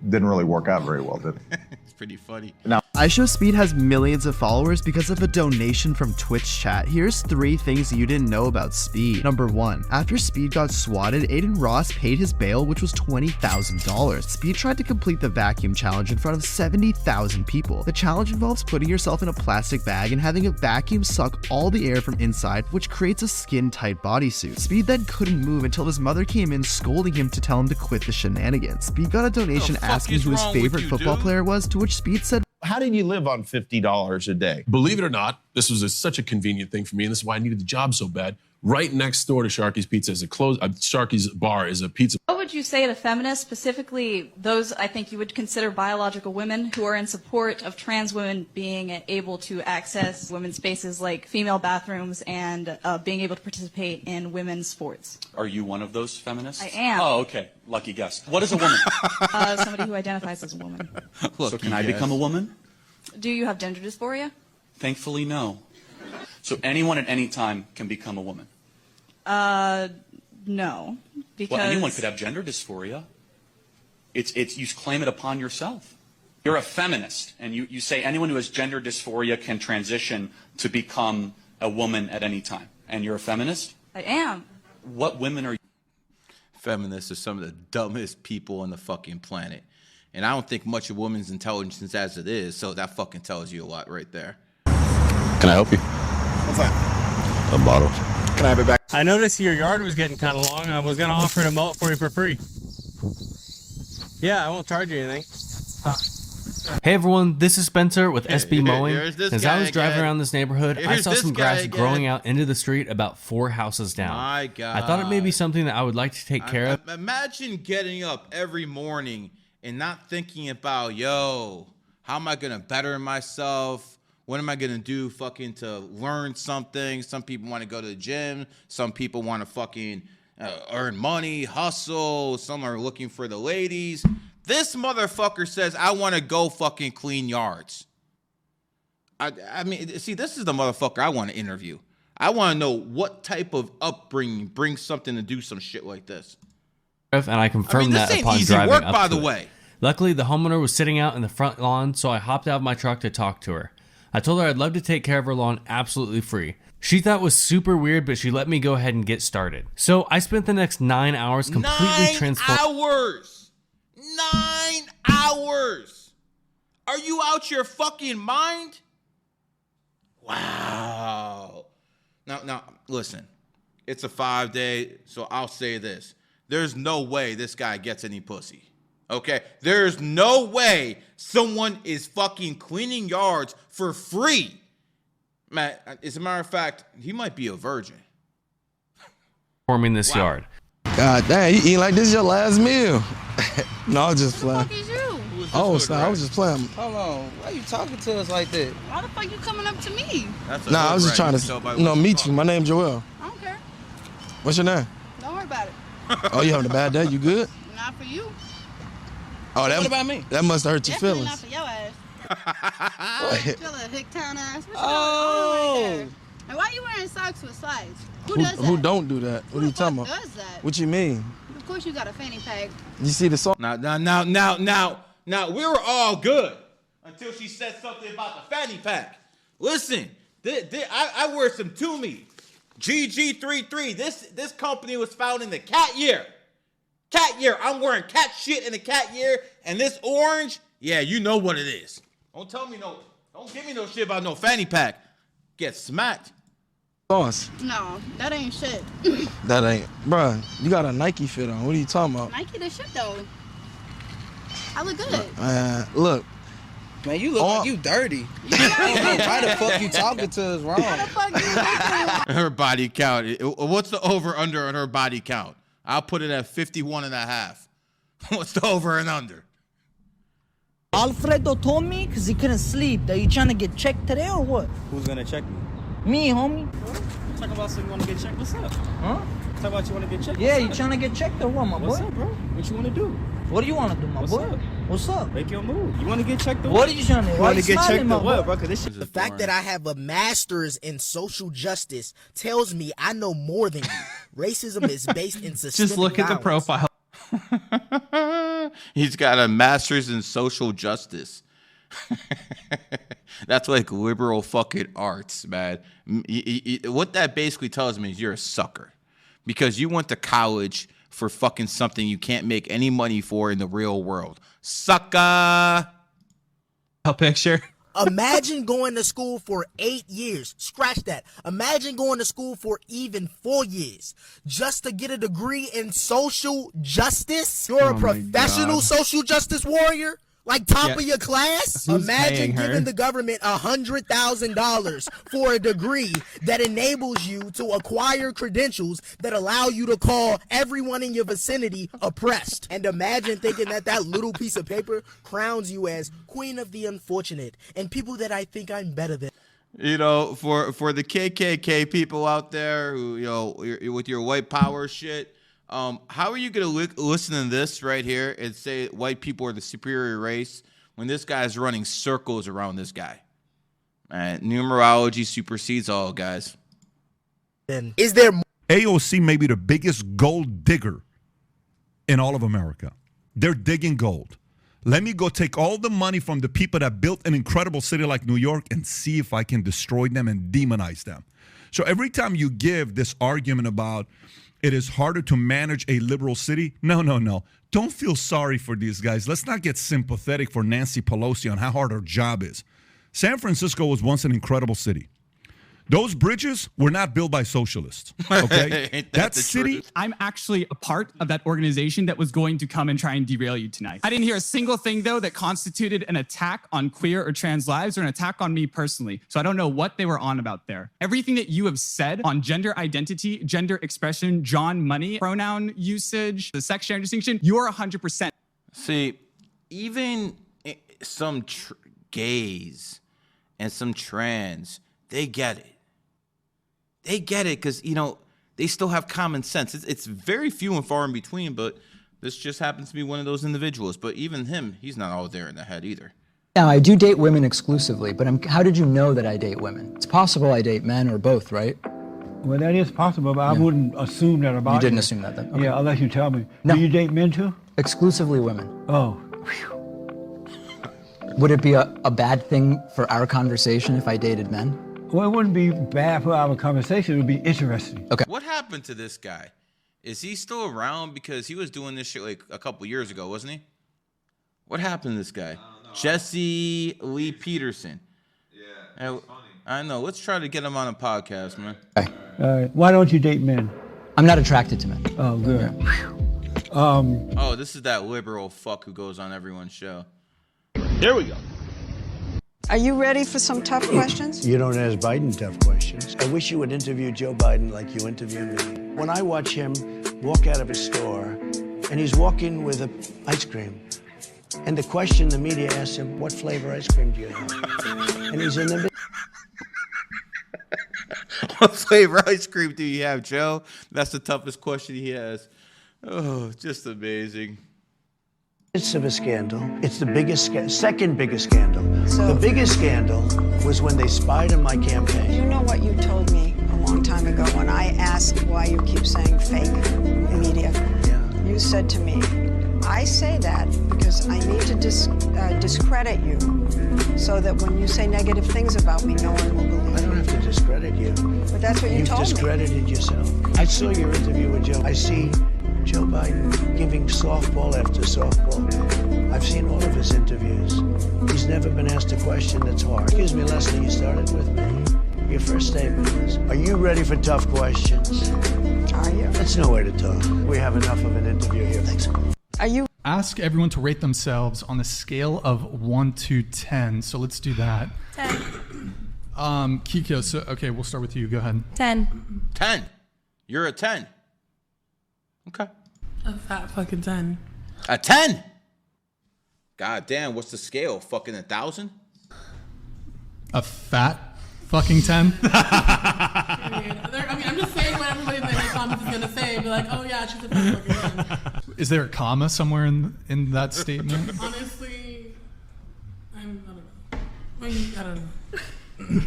Didn't really work out very well, did it? It's pretty funny. Now, iShowSpeed has millions of followers because of a donation from Twitch chat. Here's 3 things you didn't know about Speed. Number 1. After Speed got swatted, Aiden Ross paid his bail, which was $20,000. Speed tried to complete the vacuum challenge in front of 70,000 people. The challenge involves putting yourself in a plastic bag and having a vacuum suck all the air from inside, which creates a skin-tight bodysuit. Speed then couldn't move until his mother came in scolding him to tell him to quit the shenanigans. Speed got a donation asking who his favorite football player was, to which Speed said, "How did you live on $50 a day?" Believe it or not, this was such a convenient thing for me, and this is why I needed the job so bad. Right next door to Sharky's Pizza is Sharky's Bar is a pizza. What would you say to feminists, specifically those I think you would consider biological women, who are in support of trans women being able to access women's spaces like female bathrooms and being able to participate in women's sports? Are you one of those feminists? I am. Oh, okay. Lucky guess. What is a woman? Somebody who identifies as a woman. So can I become a woman? Do you have gender dysphoria? Thankfully, no. So anyone at any time can become a woman? No, because... Well, anyone could have gender dysphoria. It's you claim it upon yourself. You're a feminist, and you say anyone who has gender dysphoria can transition to become a woman at any time. And you're a feminist? I am. What women are you? Feminists are some of the dumbest people on the fucking planet. And I don't think much of women's intelligence as it is, so that fucking tells you a lot right there. Can I help you? What's that? A bottle. Can I have it back? I noticed your yard was getting kind of long. I was going to offer to mow it for you for free. Yeah, I won't charge you anything. Hey everyone, this is Spencer with SB Mowing. As I was driving around this neighborhood, I saw some grass growing out into the street about 4 houses down. My God. I thought it may be something that I would like to take care of. Imagine getting up every morning and not thinking about, yo, how am I going to better myself? What am I going to do fucking to learn something? Some people want to go to the gym. Some people want to fucking earn money, hustle. Some are looking for the ladies. This motherfucker says, I want to go fucking clean yards. I mean, see, this is the motherfucker I want to interview. I want to know what type of upbringing brings something to do some shit like this. And I confirmed this that ain't upon easy driving work, up by to the it. way. Luckily, the homeowner was sitting out in the front lawn, so I hopped out of my truck to talk to her. I told her I'd love to take care of her lawn absolutely free. She thought it was super weird, but she let me go ahead and get started. So I spent the next 9 hours completely transformed. 9 hours! 9 hours! Are you out your fucking mind? Wow. Now, listen. It's a 5-day, so I'll say this. There's no way this guy gets any pussy. Okay? There's no way someone is fucking cleaning yards for free. Man, as a matter of fact, he might be a virgin. Forming this yard. God damn, you eating like this is your last meal. No, I was just playing. Who the fuck is you? Oh, so I was just playing. Hold on. Why you talking to us like that? Why the fuck you coming up to me? Nah, I was just trying to meet you. My name's Joel. I don't care. What's your name? Don't worry about it. Oh, you having a bad day? You good? Not for you. Oh, that, What about me? That must have hurt your Definitely feelings. not for your ass. What? Feel a hick town ass. What you Oh. doing? Right there? And why you wearing socks with slides? Who Who, does that? who don't do that? What are you talking about? does that? What you mean? Of course you got a fanny pack. You see the song? Now, we were all good until she said something about the fanny pack. Listen, I wear some Toomey. GG33. This company was founded in the cat year. Cat year. I'm wearing cat shit in the cat year. And this orange, Yeah, you know what it is. Don't tell me no. Don't give me no shit about no fanny pack. Get smacked. Boss, No, that ain't shit. that ain't, bruh. You got a Nike fit on. What are you talking about? Nike the shit though. I look good. Look. Man, you look like you dirty. Why the fuck you talking to us wrong? Why the fuck you Her body count. What's the over under on her body count? I'll put it at 51.5. What's the over and under? Alfredo told me because he couldn't sleep that you trying to get checked today or what? Who's gonna check me? Me, homie. Talk about something you want to get checked. What's up? Huh? Talk about you want to get checked. Yeah, What's you up? trying to get checked or what, my What's boy? up, bro? What you want to do? What do you want to do, my What's boy? up? What's up? Make your move. You want to get checked or What are you trying to? You Why want you to get smiling, checked my or what, boy? bro? Cause this shit. The fact that I have a master's in social justice tells me I know more than you. Racism is based in systemic Just look at the violence. profile. He's got a master's in social justice. That's like liberal fucking arts, man. What that basically tells me is you're a sucker because you went to college for fucking something you can't make any money for in the real world. Sucker. A picture. Imagine going to school for 8 years. Scratch that. Imagine going to school for even 4 years just to get a degree in social justice. You're a professional social justice warrior. Like top of your class? Who's Imagine paying her? giving the government $100,000 for a degree that enables you to acquire credentials that allow you to call everyone in your vicinity oppressed. And imagine thinking that that little piece of paper crowns you as queen of the unfortunate and people that I think I'm better than. You know, for the KKK people out there who, you know, with your white power shit, how are you going to listen to this right here and say white people are the superior race when this guy's running circles around this guy? Numerology supersedes all, guys. Then is there AOC may be the biggest gold digger in all of America. They're digging gold. Let me go take all the money from the people that built an incredible city like New York and see if I can destroy them and demonize them. So every time you give this argument about it is harder to manage a liberal city, no. Don't feel sorry for these guys. Let's not get sympathetic for Nancy Pelosi on how hard her job is. San Francisco was once an incredible city. Those bridges were not built by socialists, okay? that city... I'm actually a part of that organization that was going to come and try and derail you tonight. I didn't hear a single thing, though, that constituted an attack on queer or trans lives or an attack on me personally. So I don't know what they were on about there. Everything that you have said on gender identity, gender expression, John Money, pronoun usage, the sex gender distinction, you're 100%. See, even some gays and some trans, they get it. They get it because, you know, they still have common sense. It's very few and far in between, but this just happens to be one of those individuals. But even him, he's not all there in the head either. Now, I do date women exclusively, but how did you know that I date women? It's possible I date men or both, right? Well, that is possible, but I wouldn't assume that about you. You didn't assume that then? Okay. Yeah, unless you tell me. No. Do you date men too? Exclusively women. Oh. Would it be a bad thing for our conversation if I dated men? Well, it wouldn't be bad for our conversation. It would be interesting. Okay. What happened to this guy? Is he still around? Because he was doing this shit like a couple years ago, wasn't he? What happened to this guy? Jesse Lee Peterson. Yeah, I know. Let's try to get him on a podcast, man. Okay. Why don't you date men? I'm not attracted to men. Oh, good. Yeah. Oh, this is that liberal fuck who goes on everyone's show. Here we go. Are you ready for some tough questions? You don't ask Biden tough questions. I wish you would interview Joe Biden like you interview me. When I watch him walk out of a store and he's walking with ice cream, and the question the media asks him, what flavor ice cream do you have? And he's in the What flavor ice cream do you have, Joe? That's the toughest question he has. Oh, just amazing. midst of a scandal. It's the biggest, second biggest scandal. The biggest scandal was when they spied on my campaign. You know what you told me a long time ago when I asked why you keep saying fake media. Yeah. You said to me, I say that because I need to discredit you so that when you say negative things about me, no one will believe I don't have to discredit you. But that's what you told me. You've discredited yourself. I saw your interview with Joe. I see Joe Biden giving softball after softball. I've seen all of his interviews. He's never been asked a question that's hard. Excuse me, Leslie, you started with me. Your first statement was, are you ready for tough questions? Are you? That's no way to talk. We have enough of an interview here. Thanks. Are you? Ask everyone to rate themselves on a scale of 1 to 10. So let's do that. 10. Kiko, so okay, we'll start with you. Go ahead. 10. 10. You're a 10. Okay. A fat fucking 10. A 10? God damn, what's the scale? Fucking 1,000? A fat fucking 10? I'm just saying what everybody in the comments is gonna say. Be like, oh yeah, she's a fat fucking 10. Is there a comma somewhere in that statement? Honestly, I don't know. I don't know.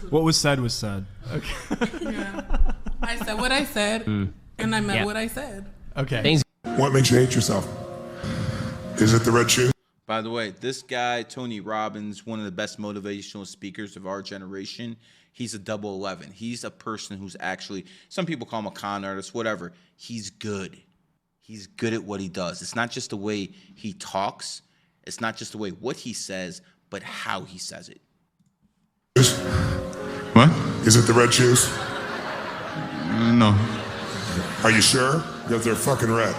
What was said was said. Okay. Yeah. I said what I said, and I meant what I said. Okay. What makes you hate yourself? Is it the red shoes? By the way, this guy, Tony Robbins, one of the best motivational speakers of our generation, he's a double 11. He's a person who's actually, some people call him a con artist, whatever. He's good. He's good at what he does. It's not just the way he talks. It's not just the way what he says, but how he says it. What? Is it the red shoes? No. Are you sure? Because they're fucking red.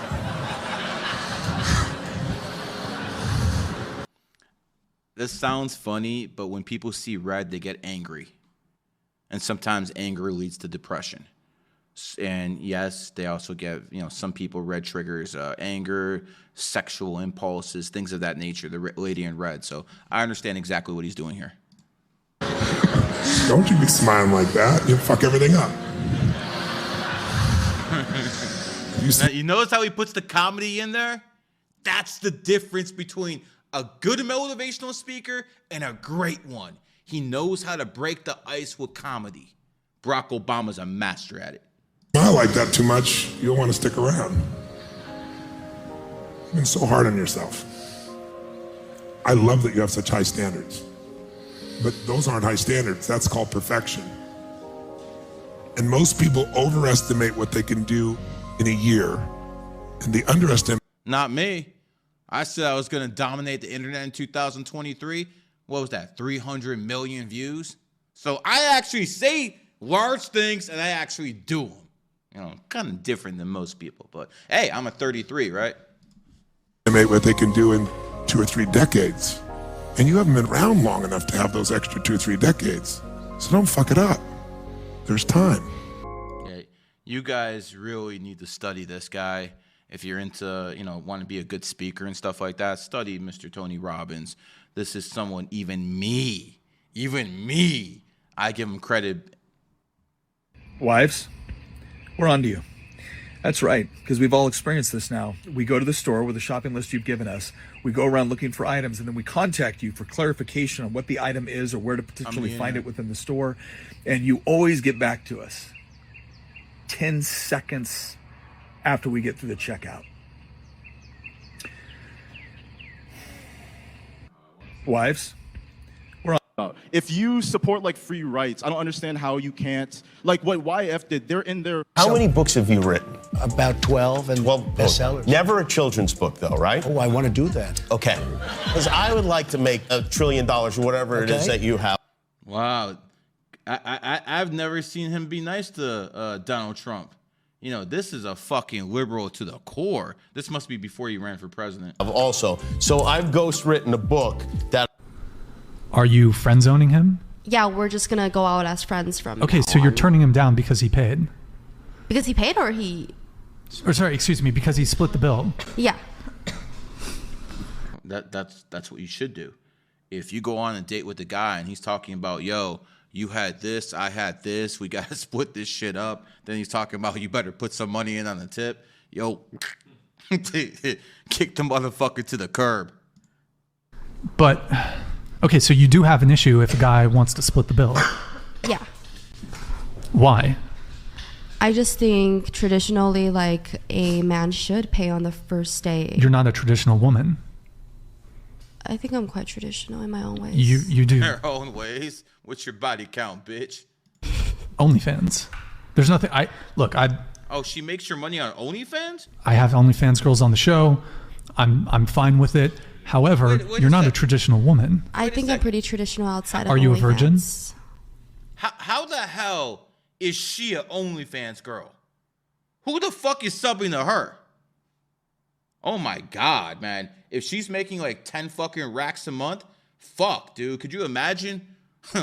This sounds funny, but when people see red, they get angry. And sometimes anger leads to depression. And yes, they also get, some people, red triggers anger, sexual impulses, things of that nature, the lady in red. So I understand exactly what he's doing here. Don't you be smiling like that. You'll fuck everything up. You notice how he puts the comedy in there? That's the difference between a good motivational speaker and a great one. He knows how to break the ice with comedy. Barack Obama's a master at it. Smile like that too much, you'll want to stick around. You've been so hard on yourself. I love that you have such high standards. But those aren't high standards. That's called perfection. And most people overestimate what they can do in a year, and they underestimate. Not me. I said I was going to dominate the internet in 2023. What was that? 300 million views? So I actually say large things and I actually do them. Kind of different than most people. But hey, I'm a 33, right? Estimate what they can do in 2 or 3 decades. And you haven't been around long enough to have those extra 2 or 3 decades. So don't fuck it up. There's time. Okay. You guys really need to study this guy. If you're into, want to be a good speaker and stuff like that, study Mr. Tony Robbins. This is someone, even me, I give him credit. Wives, we're on to you. That's right, because we've all experienced this now. We go to the store with a shopping list you've given us. We go around looking for items, and then we contact you for clarification on what the item is or where to potentially find it within the store. And you always get back to us 10 seconds after we get through the checkout. Wives, we're on. If you support like free rights, I don't understand how you can't, like what YF did, they're in their... How many books have you written? About 12 and bestsellers. Never a children's book though, right? Oh, I want to do that. Okay. Because I would like to make $1 trillion or whatever it is that you have. Wow. I've never seen him be nice to Donald Trump. This is a fucking liberal to the core. This must be before he ran for president. Also, so I've ghostwritten a book that... Are you friend zoning him? Yeah, we're just gonna go out as friends from Okay, now so you're on. turning him down because he paid. Because he paid or he... Or sorry, excuse me, because he split the bill. Yeah. That's what you should do. If you go on a date with a guy and he's talking about, yo, you had this, I had this, we got to split this shit up. Then he's talking about, you better put some money in on the tip. Yo, kick the motherfucker to the curb. But, okay, so you do have an issue if a guy wants to split the bill. Yeah. Why? I just think traditionally, like, a man should pay on the first date. You're not a traditional woman. I think I'm quite traditional in my own ways. You do. Their own ways. What's your body count, bitch? OnlyFans. There's nothing. Oh, she makes your money on OnlyFans? I have OnlyFans girls on the show. I'm fine with it. However, Wait you're a not a sec. traditional woman. I think I'm pretty traditional outside of Are you a virgin? OnlyFans. How the hell is she a OnlyFans girl? Who the fuck is subbing to her? Oh my God, man. If she's making like 10 fucking racks a month, fuck, dude. Could you imagine?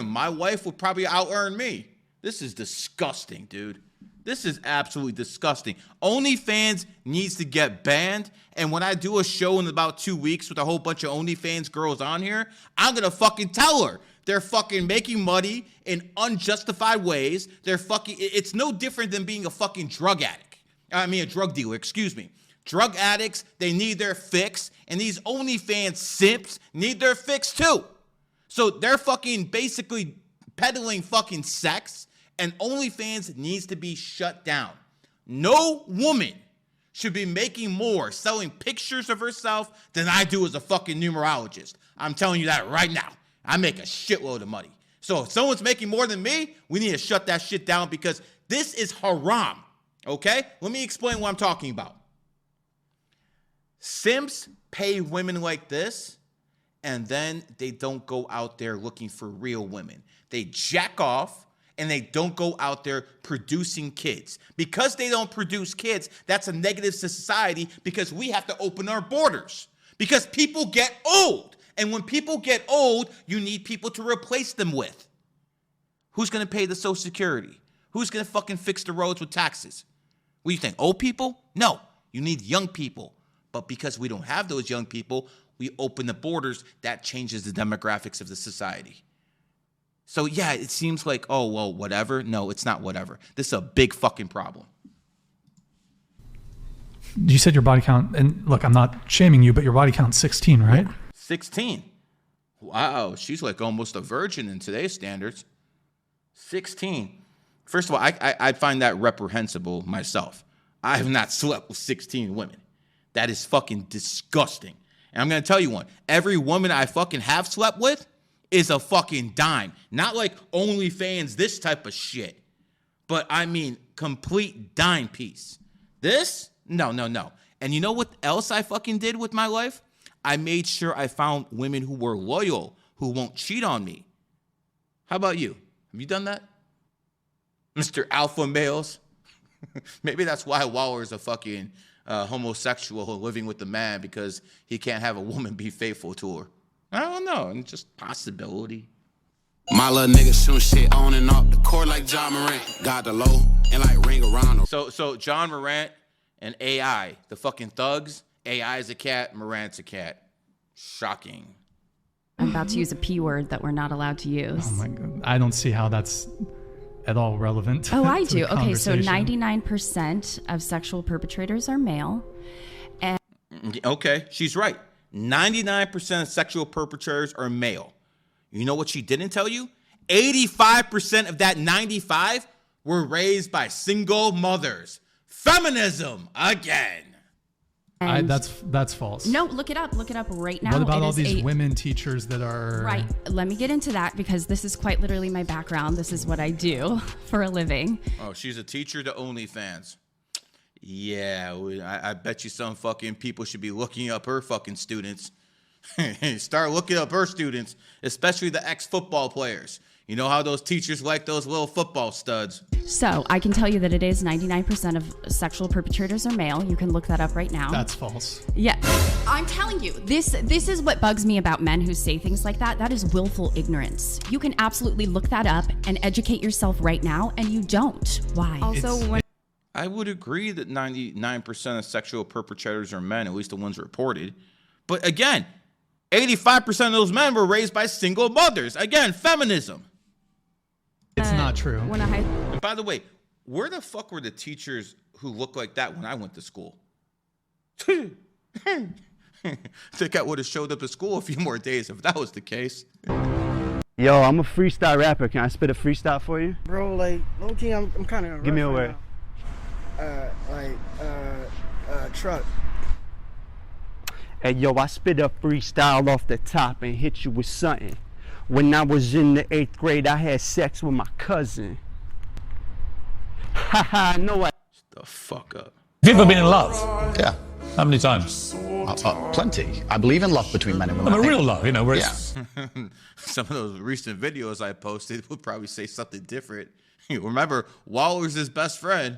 My wife would probably out-earn me. This is disgusting, dude. This is absolutely disgusting. OnlyFans needs to get banned. And when I do a show in about 2 weeks with a whole bunch of OnlyFans girls on here, I'm going to fucking tell her they're fucking making money in unjustified ways. It's no different than being a fucking drug addict. I mean, a drug dealer, excuse me. Drug addicts, they need their fix. And these OnlyFans simps need their fix too. So they're fucking basically peddling fucking sex. And OnlyFans needs to be shut down. No woman should be making more selling pictures of herself than I do as a fucking numerologist. I'm telling you that right now. I make a shitload of money. So if someone's making more than me, we need to shut that shit down because this is haram. Okay? Let me explain what I'm talking about. Simps pay women like this, and then they don't go out there looking for real women. They jack off, and they don't go out there producing kids. Because they don't produce kids, that's a negative to society because we have to open our borders. Because people get old. And when people get old, you need people to replace them with. Who's going to pay the Social Security? Who's going to fucking fix the roads with taxes? What do you think, old people? No, you need young people. But because we don't have those young people, we open the borders. That changes the demographics of the society. So yeah, it seems like, oh, well, whatever. No, it's not whatever. This is a big fucking problem. You said your body count, and look, I'm not shaming you, but your body count's 16, right? 16. Wow, she's like almost a virgin in today's standards. 16. First of all, I find that reprehensible myself. I have not slept with 16 women. That is fucking disgusting. And I'm going to tell you one. Every woman I fucking have slept with is a fucking dime. Not like OnlyFans, this type of shit. But I mean, complete dime piece. This? No. And you know what else I fucking did with my life? I made sure I found women who were loyal, who won't cheat on me. How about you? Have you done that? Mr. Alpha Males? Maybe that's why Waller's a fucking homosexual living with a man because he can't have a woman be faithful to her. I don't know. It's just possibility. My little nigga shooting shit on and off the court like John Morant. Got the low and like ring around. So John Morant and AI, the fucking thugs. AI is a cat, Morant's a cat. Shocking. I'm about to use a P word that we're not allowed to use. Oh my God. I don't see how that's at all relevant. Oh, I to do. the Okay, so conversation. 99% of sexual perpetrators are male. And Okay, she's right. 99% of sexual perpetrators are male. You know what she didn't tell you? 85% of that 95 were raised by single mothers. Feminism again. That's false. no, look it up. Look it up right now. What about It all is these women teachers that are... Right. Let me get into that because this is quite literally my background. This is what I do for a living. Oh, she's a teacher to OnlyFans. Yeah, I bet you some fucking people should be looking up her fucking students. Start looking up her students, especially the ex-football players. You know how those teachers like those little football studs. So I can tell you that it is 99% of sexual perpetrators are male. You can look that up right now. That's false. Yeah, I'm telling you, this is what bugs me about men who say things like that. That is willful ignorance. You can absolutely look that up and educate yourself right now, and you don't. Why? Also, I would agree that 99% of sexual perpetrators are men, at least the ones reported. But again, 85% of those men were raised by single mothers. Again, feminism. It's not true. And by the way, where the fuck were the teachers who looked like that when I went to school? I think I would have showed up at school a few more days if that was the case. Yo, I'm a freestyle rapper. Can I spit a freestyle for you? Bro, like, low-key, I'm kind of... Give me a word. Truck. Hey, yo, I spit a freestyle off the top and hit you with something. When I was in the 8th grade, I had sex with my cousin. Haha, no, Shut the fuck up. Have you ever been in love? Yeah. How many times? Plenty. I believe in love between men and women. I mean, real love, you know, where Yeah. it's... Some of those recent videos I posted would probably say something different. Remember, Waller's his best friend.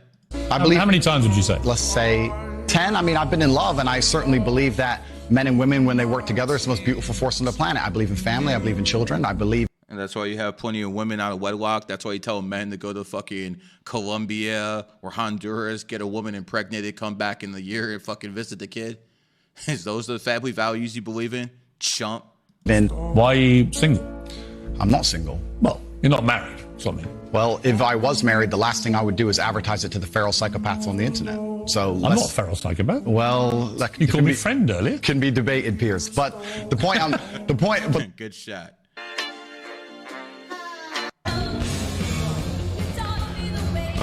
I believe. How many times would you say? Let's say 10. I mean, I've been in love, and I certainly believe that men and women, when they work together, it's the most beautiful force on the planet. I believe in family. I believe in children. I believe. And that's why you have plenty of women out of wedlock. That's why you tell men to go to fucking Colombia or Honduras, get a woman impregnated, come back in the year and fucking visit the kid. Is those the family values you believe in? Chump. Why are you single? I'm not single. Well, you're not married, something. Well, if I was married, the last thing I would do is advertise it to the feral psychopaths on the internet. So I'm not a feral psychopath. Well, that You called me friend earlier. Can be debated, Piers. But the point but Good shot.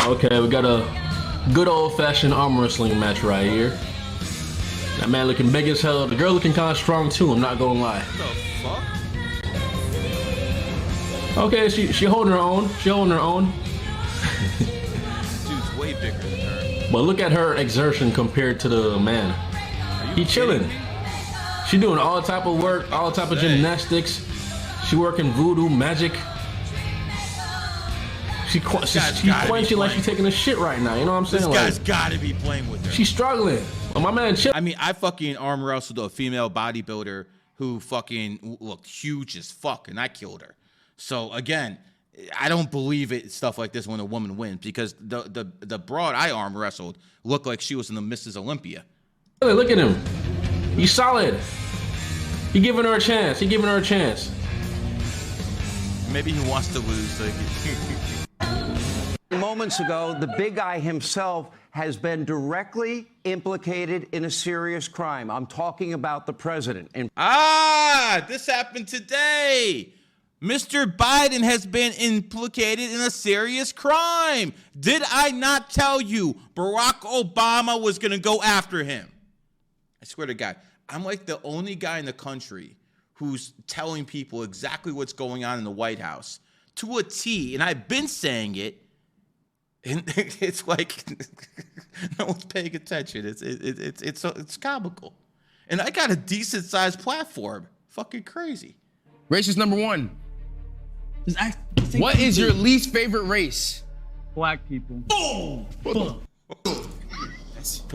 Okay, we got a good old-fashioned arm wrestling match right here. That man looking big as hell. The girl looking kind of strong too. I'm not gonna lie. What the fuck? Okay, she holding her own. She holding her own. Dude's way bigger than her. But look at her exertion compared to the man. He chilling. She doing all type of work, all type of gymnastics. She working voodoo magic. She quenching like she's taking a shit right now. You know what I'm saying? This guy's gotta be playing with her. She's struggling. Well, my man, chill. I mean, I fucking arm wrestled a female bodybuilder who fucking looked huge as fuck, and I killed her. So again, I don't believe it stuff like this when a woman wins, because the broad I arm wrestled looked like she was in the Mrs. Olympia. Look at him. He's solid. He giving her a chance. He giving her a chance. Maybe he wants to lose. So Moments ago, the big guy himself has been directly implicated in a serious crime. I'm talking about the president. This happened today. Mr. Biden has been implicated in a serious crime. Did I not tell you Barack Obama was going to go after him? I swear to God, I'm like the only guy in the country who's telling people exactly what's going on in the White House to a T, and I've been saying it. And it's like no one's paying attention. It's comical, and I got a decent sized platform. Fucking crazy. Racist number one. What is your least favorite race? Black people. The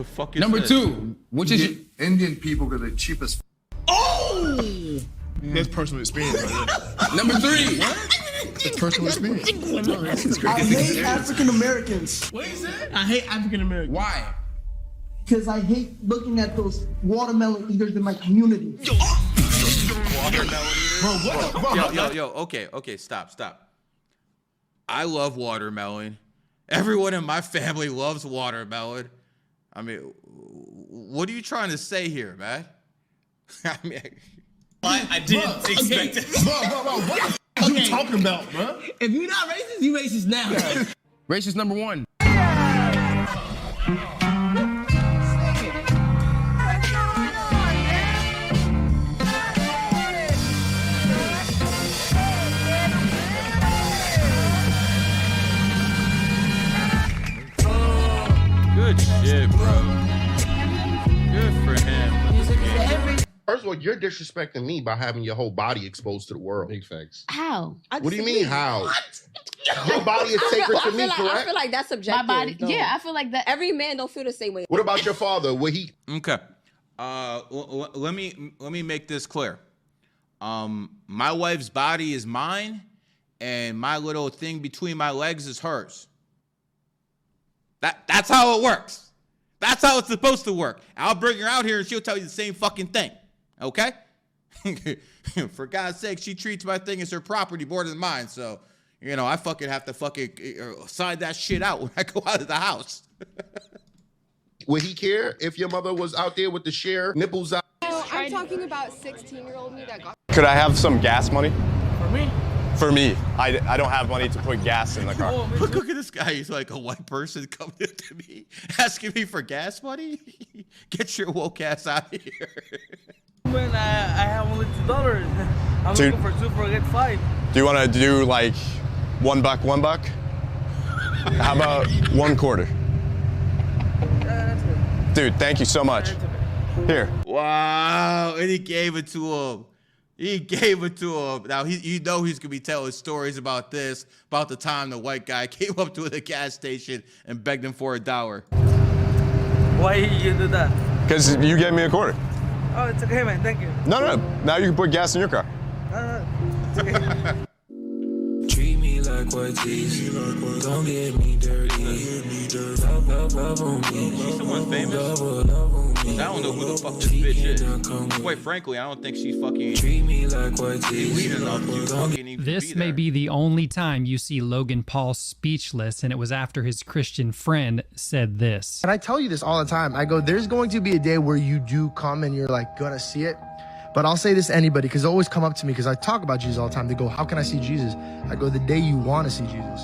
fuck is Number this? two, which is Indian people are the cheapest. Oh! That's personal experience. Right? Number three. That's personal experience. I hate African Americans. What is that? I hate African Americans. Why? Because I hate looking at those watermelon eaters in my community. Watermelon eaters? Yo, okay, stop. I love watermelon. Everyone in my family loves watermelon. I mean, what are you trying to say here, man? I mean, I didn't expect it. Bro, what are you talking about, bro? If you're not racist, you racist now. Racist number one. Good shit, bro. Good for him. First of all, you're disrespecting me by having your whole body exposed to the world. Big facts. How? What do you mean, how? Your body is sacred to me, correct? I feel like that's subjective. My body, though. yeah, I feel like that every man don't feel the same way. What about your father? Would he? Okay. Let me make this clear. My wife's body is mine, and my little thing between my legs is hers. That's how it works. That's how it's supposed to work. I'll bring her out here and she'll tell you the same fucking thing. Okay? For God's sake, she treats my thing as her property more than mine. So, I fucking have to fucking sign that shit out when I go out of the house. Would he care if your mother was out there with the share nipples out? No, I'm talking about 16-year-old me that got. Could I have some gas money? For me? For me. I don't have money to put gas in the car. Look at this guy. He's like a white person coming up to me, asking me for gas money. Get your woke ass out of here. When I have only $2, I'm Dude. looking for 2 for get 5. Do you want to do like $1? How about 1 quarter? That's good. Dude, thank you so much. Here. Wow. And he gave it to him. He gave it to him. Now, you know he's going to be telling stories about this, about the time the white guy came up to the gas station and begged him for $1. Why you do that? Because you gave me a quarter. Oh, it's okay, man. Thank you. No. Now you can put gas in your car. It's okay. Treat me like what these. Don't get me dirty. Love on me. She's someone famous. I don't know who the fuck this bitch is. Quite frankly, I don't think she's fucking elite enough to fucking even This be may there. be the only time you see Logan Paul speechless, and it was after his Christian friend said this. And I tell you this all the time. I go, there's going to be a day where you do come and you're like gonna see it. But I'll say this to anybody, because they always come up to me, because I talk about Jesus all the time. They go, how can I see Jesus? I go, the day you want to see Jesus.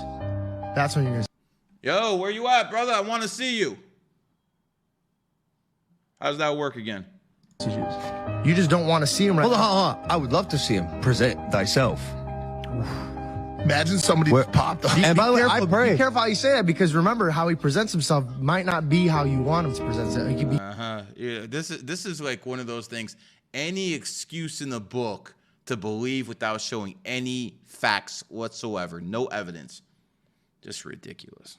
That's when you're going to Yo, where you at, brother? I want to see you. How does that work again? see Jesus. You just don't want to see him right now. Hold on. I would love to see him. Present thyself. Imagine somebody popped up. And by the way, be careful how you say that, because remember, how he presents himself might not be how you want him to present himself. He could be. Yeah, this is like one of those things. Any excuse in the book to believe without showing any facts whatsoever, no evidence, just ridiculous.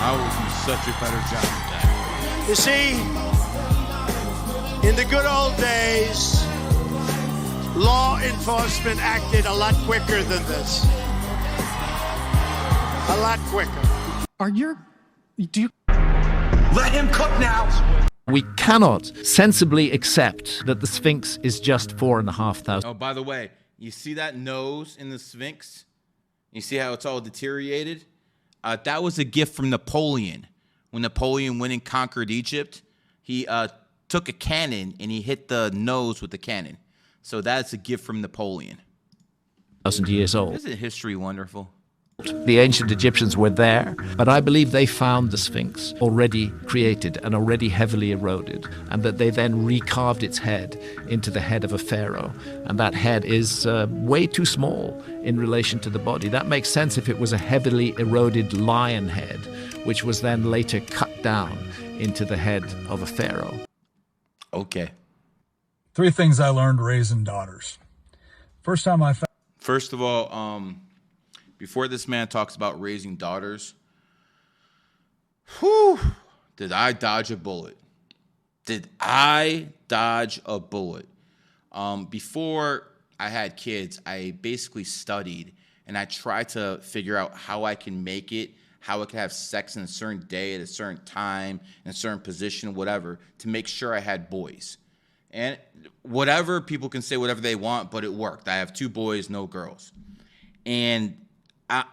I will do such a better job at that. You see, in the good old days, law enforcement acted a lot quicker than this. A lot quicker. Let him cook now. We cannot sensibly accept that the Sphinx is just 4,500. Oh, by the way, you see that nose in the Sphinx? You see how it's all deteriorated? That was a gift from Napoleon. When Napoleon went and conquered Egypt, he took a cannon and he hit the nose with the cannon. So that's a gift from Napoleon. 1,000 years old. Isn't history wonderful? The ancient Egyptians were there, but I believe they found the Sphinx already created and already heavily eroded, and that they then recarved its head into the head of a pharaoh. And that head is way too small in relation to the body. That makes sense if it was a heavily eroded lion head, which was then later cut down into the head of a pharaoh. Okay. 3 things I learned raising daughters. First of all, before this man talks about raising daughters, whew, did I dodge a bullet? Did I dodge a bullet? Before I had kids, I basically studied and I tried to figure out how I can make it, how I could have sex in a certain day at a certain time, in a certain position, whatever, to make sure I had boys. And whatever, people can say whatever they want, but it worked. I have 2 boys, no girls. And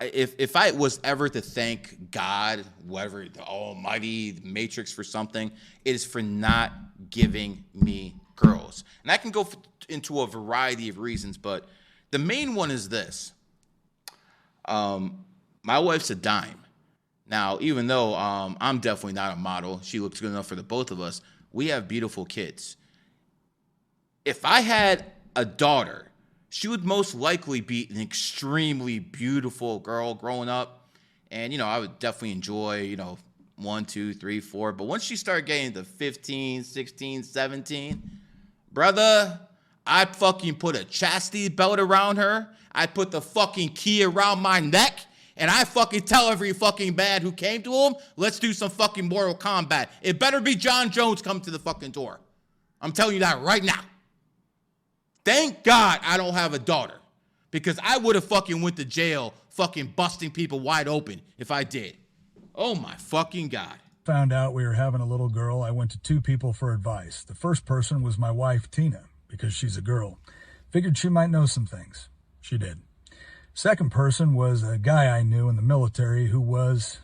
if I was ever to thank God, whatever, the Almighty, the Matrix, for something, it is for not giving me girls. And I can go into a variety of reasons, but the main one is this. My wife's a dime. Now, even though I'm definitely not a model, she looks good enough for the both of us, we have beautiful kids. If I had a daughter, she would most likely be an extremely beautiful girl growing up. And, I would definitely enjoy, 1, 2, 3, 4. But once she started getting to 15, 16, 17, brother, I'd fucking put a chastity belt around her. I'd put the fucking key around my neck. And I fucking tell every fucking man who came to him, let's do some fucking Mortal Kombat. It better be John Jones coming to the fucking door. I'm telling you that right now. Thank God I don't have a daughter, because I would have fucking went to jail fucking busting people wide open if I did. Oh my fucking God. found out we were having a little girl, I went to 2 people for advice. The first person was my wife, Tina, because she's a girl. Figured she might know some things. She did. Second person was a guy I knew in the military who was,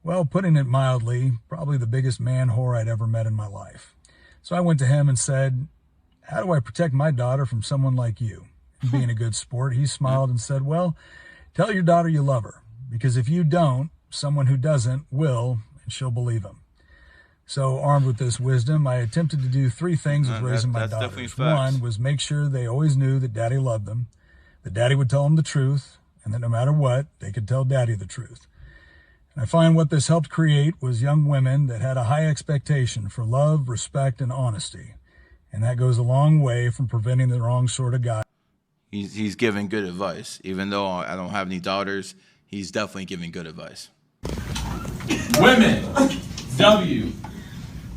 well, putting it mildly, probably the biggest man whore I'd ever met in my life. So I went to him and said, how do I protect my daughter from someone like you? And being a good sport, he smiled and said, well, tell your daughter you love her, because if you don't, someone who doesn't will, and she'll believe him. So, armed with this wisdom, I attempted to do 3 things with raising my that's definitely daughters. facts. One was make sure they always knew that Daddy loved them, that Daddy would tell them the truth, and that no matter what, they could tell Daddy the truth. And I find what this helped create was young women that had a high expectation for love, respect, and honesty. And that goes a long way from preventing the wrong sort of guy. He's giving good advice. Even though I don't have any daughters, he's definitely giving good advice. Women. W.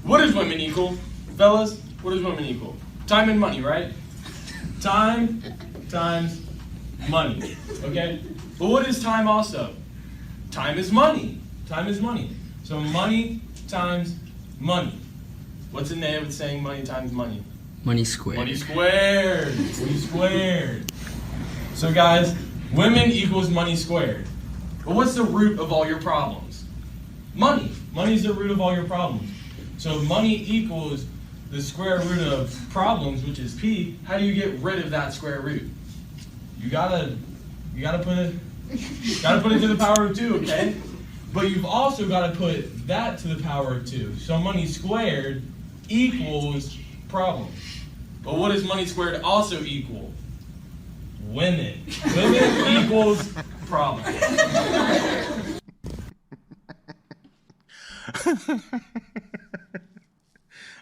What does women equal? Fellas, what does women equal? Time and money, right? Time times money. Okay? But what is time also? Time is money. Time is money. So money times money. What's the name of saying money times money? Money squared. Money squared. Money squared. So guys, women equals money squared. But what's the root of all your problems? Money. Money is the root of all your problems. So money equals the square root of problems, which is P. How do you get rid of that square root? You gotta put it to the power of 2, okay? But you've also got to put that to the power of 2. So money squared equals problem. But what does money squared also equal? Women. Women equals problem.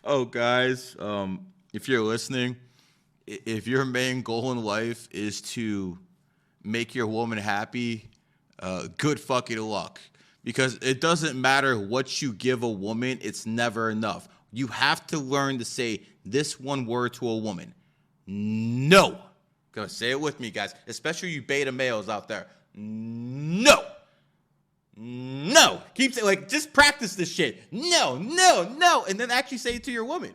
Oh, guys, if you're listening, if your main goal in life is to make your woman happy, good fucking luck. Because it doesn't matter what you give a woman, it's never enough. You have to learn to say this one word to a woman. No. Go say it with me, guys. Especially you beta males out there. No. No. Keep saying, like, just practice this shit. No, no, no. And then actually say it to your woman.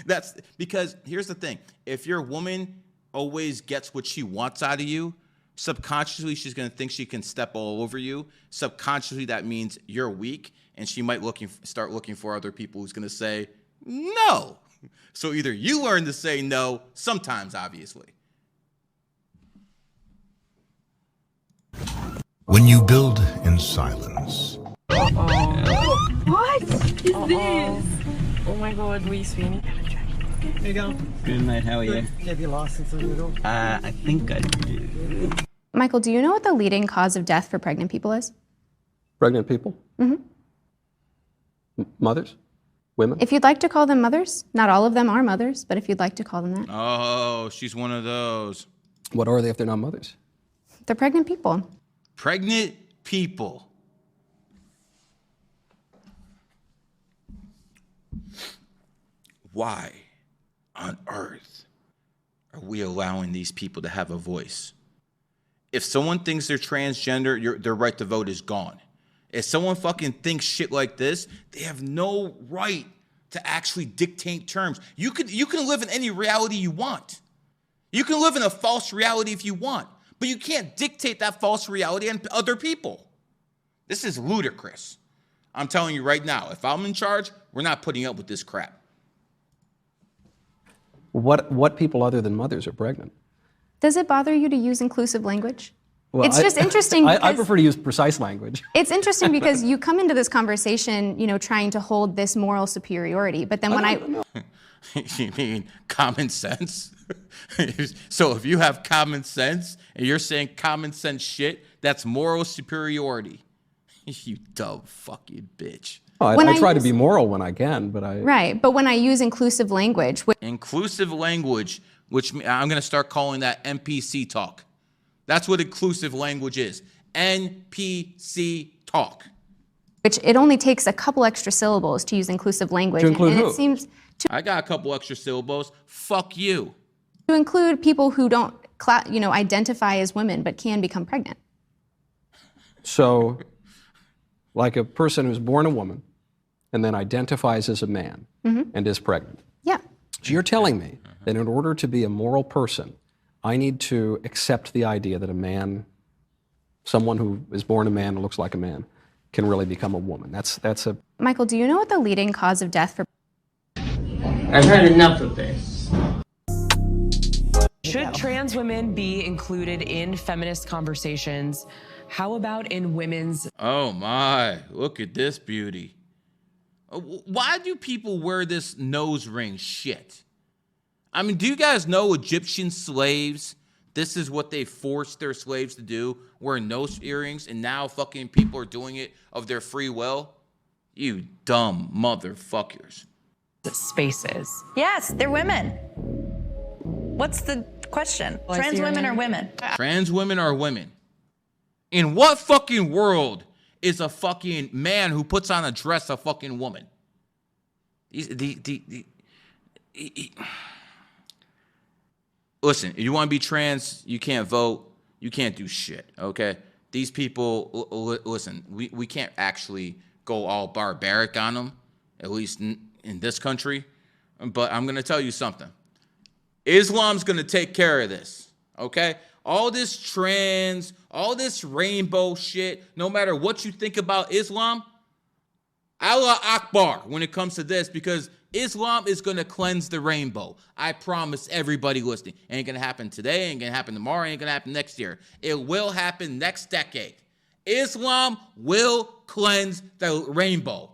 That's because here's the thing. If your woman always gets what she wants out of you, subconsciously she's going to think she can step all over you. Subconsciously that means you're weak, and she might start looking for other people who's going to say no. So either you learn to say no, sometimes obviously. When you build in silence. What is this? Oh my god, we Sweeney. There you go. Good mate, how are you? Have your license on your door? I think I do. Michael, do you know what the leading cause of death for pregnant people is? Pregnant people? Mm-hmm. Mothers? Women? If you'd like to call them mothers, not all of them are mothers, but if you'd like to call them that. Oh, she's one of those. What are they if they're not mothers? They're pregnant people. Pregnant people. Why on earth are we allowing these people to have a voice? If someone thinks they're transgender, their right to vote is gone. If someone fucking thinks shit like this, they have no right to actually dictate terms. You can live in any reality you want. You can live in a false reality if you want, but you can't dictate that false reality on other people. This is ludicrous. I'm telling you right now, if I'm in charge, we're not putting up with this crap. What people other than mothers are pregnant? Does it bother you to use inclusive language? Well, it's just interesting. I prefer to use precise language. It's interesting because you come into this conversation, trying to hold this moral superiority, but then when You mean common sense? So if you have common sense and you're saying common sense shit, that's moral superiority. You dumb fucking bitch. Well, I try to be moral when I can, but I... Right, but when I use inclusive language... Inclusive language, which I'm going to start calling that NPC talk. That's what inclusive language is. NPC talk. Which it only takes a couple extra syllables to use inclusive language. To include who? It seems I got a couple extra syllables. Fuck you. To include people who don't, identify as women but can become pregnant. So, like a person who's born a woman and then identifies as a man and is pregnant. Yeah. So you're telling me that in order to be a moral person, I need to accept the idea that a man, someone who is born a man and looks like a man, can really become a woman. That's a... Michael, do you know what the leading cause of death for... I've had enough of this. Should trans women be included in feminist conversations? How about in women's... Oh my, look at this beauty. Why do people wear this nose ring shit? I mean, do you guys know Egyptian slaves? This is what they forced their slaves to do, wearing nose earrings, and now fucking people are doing it of their free will? You dumb motherfuckers. Spaces. Yes, they're women. What's the question? Trans women are women. Trans women are women. In what fucking world is a fucking man who puts on a dress a fucking woman? Listen, if you want to be trans, you can't vote. You can't do shit, okay? These people, listen, we can't actually go all barbaric on them, at least in this country. But I'm going to tell you something. Islam's going to take care of this, okay? All this trans, all this rainbow shit, no matter what you think about Islam, Allah Akbar when it comes to this, because Islam is going to cleanse the rainbow. I promise everybody listening. Ain't going to happen today, ain't going to happen tomorrow, ain't going to happen next year. It will happen next decade. Islam will cleanse the rainbow.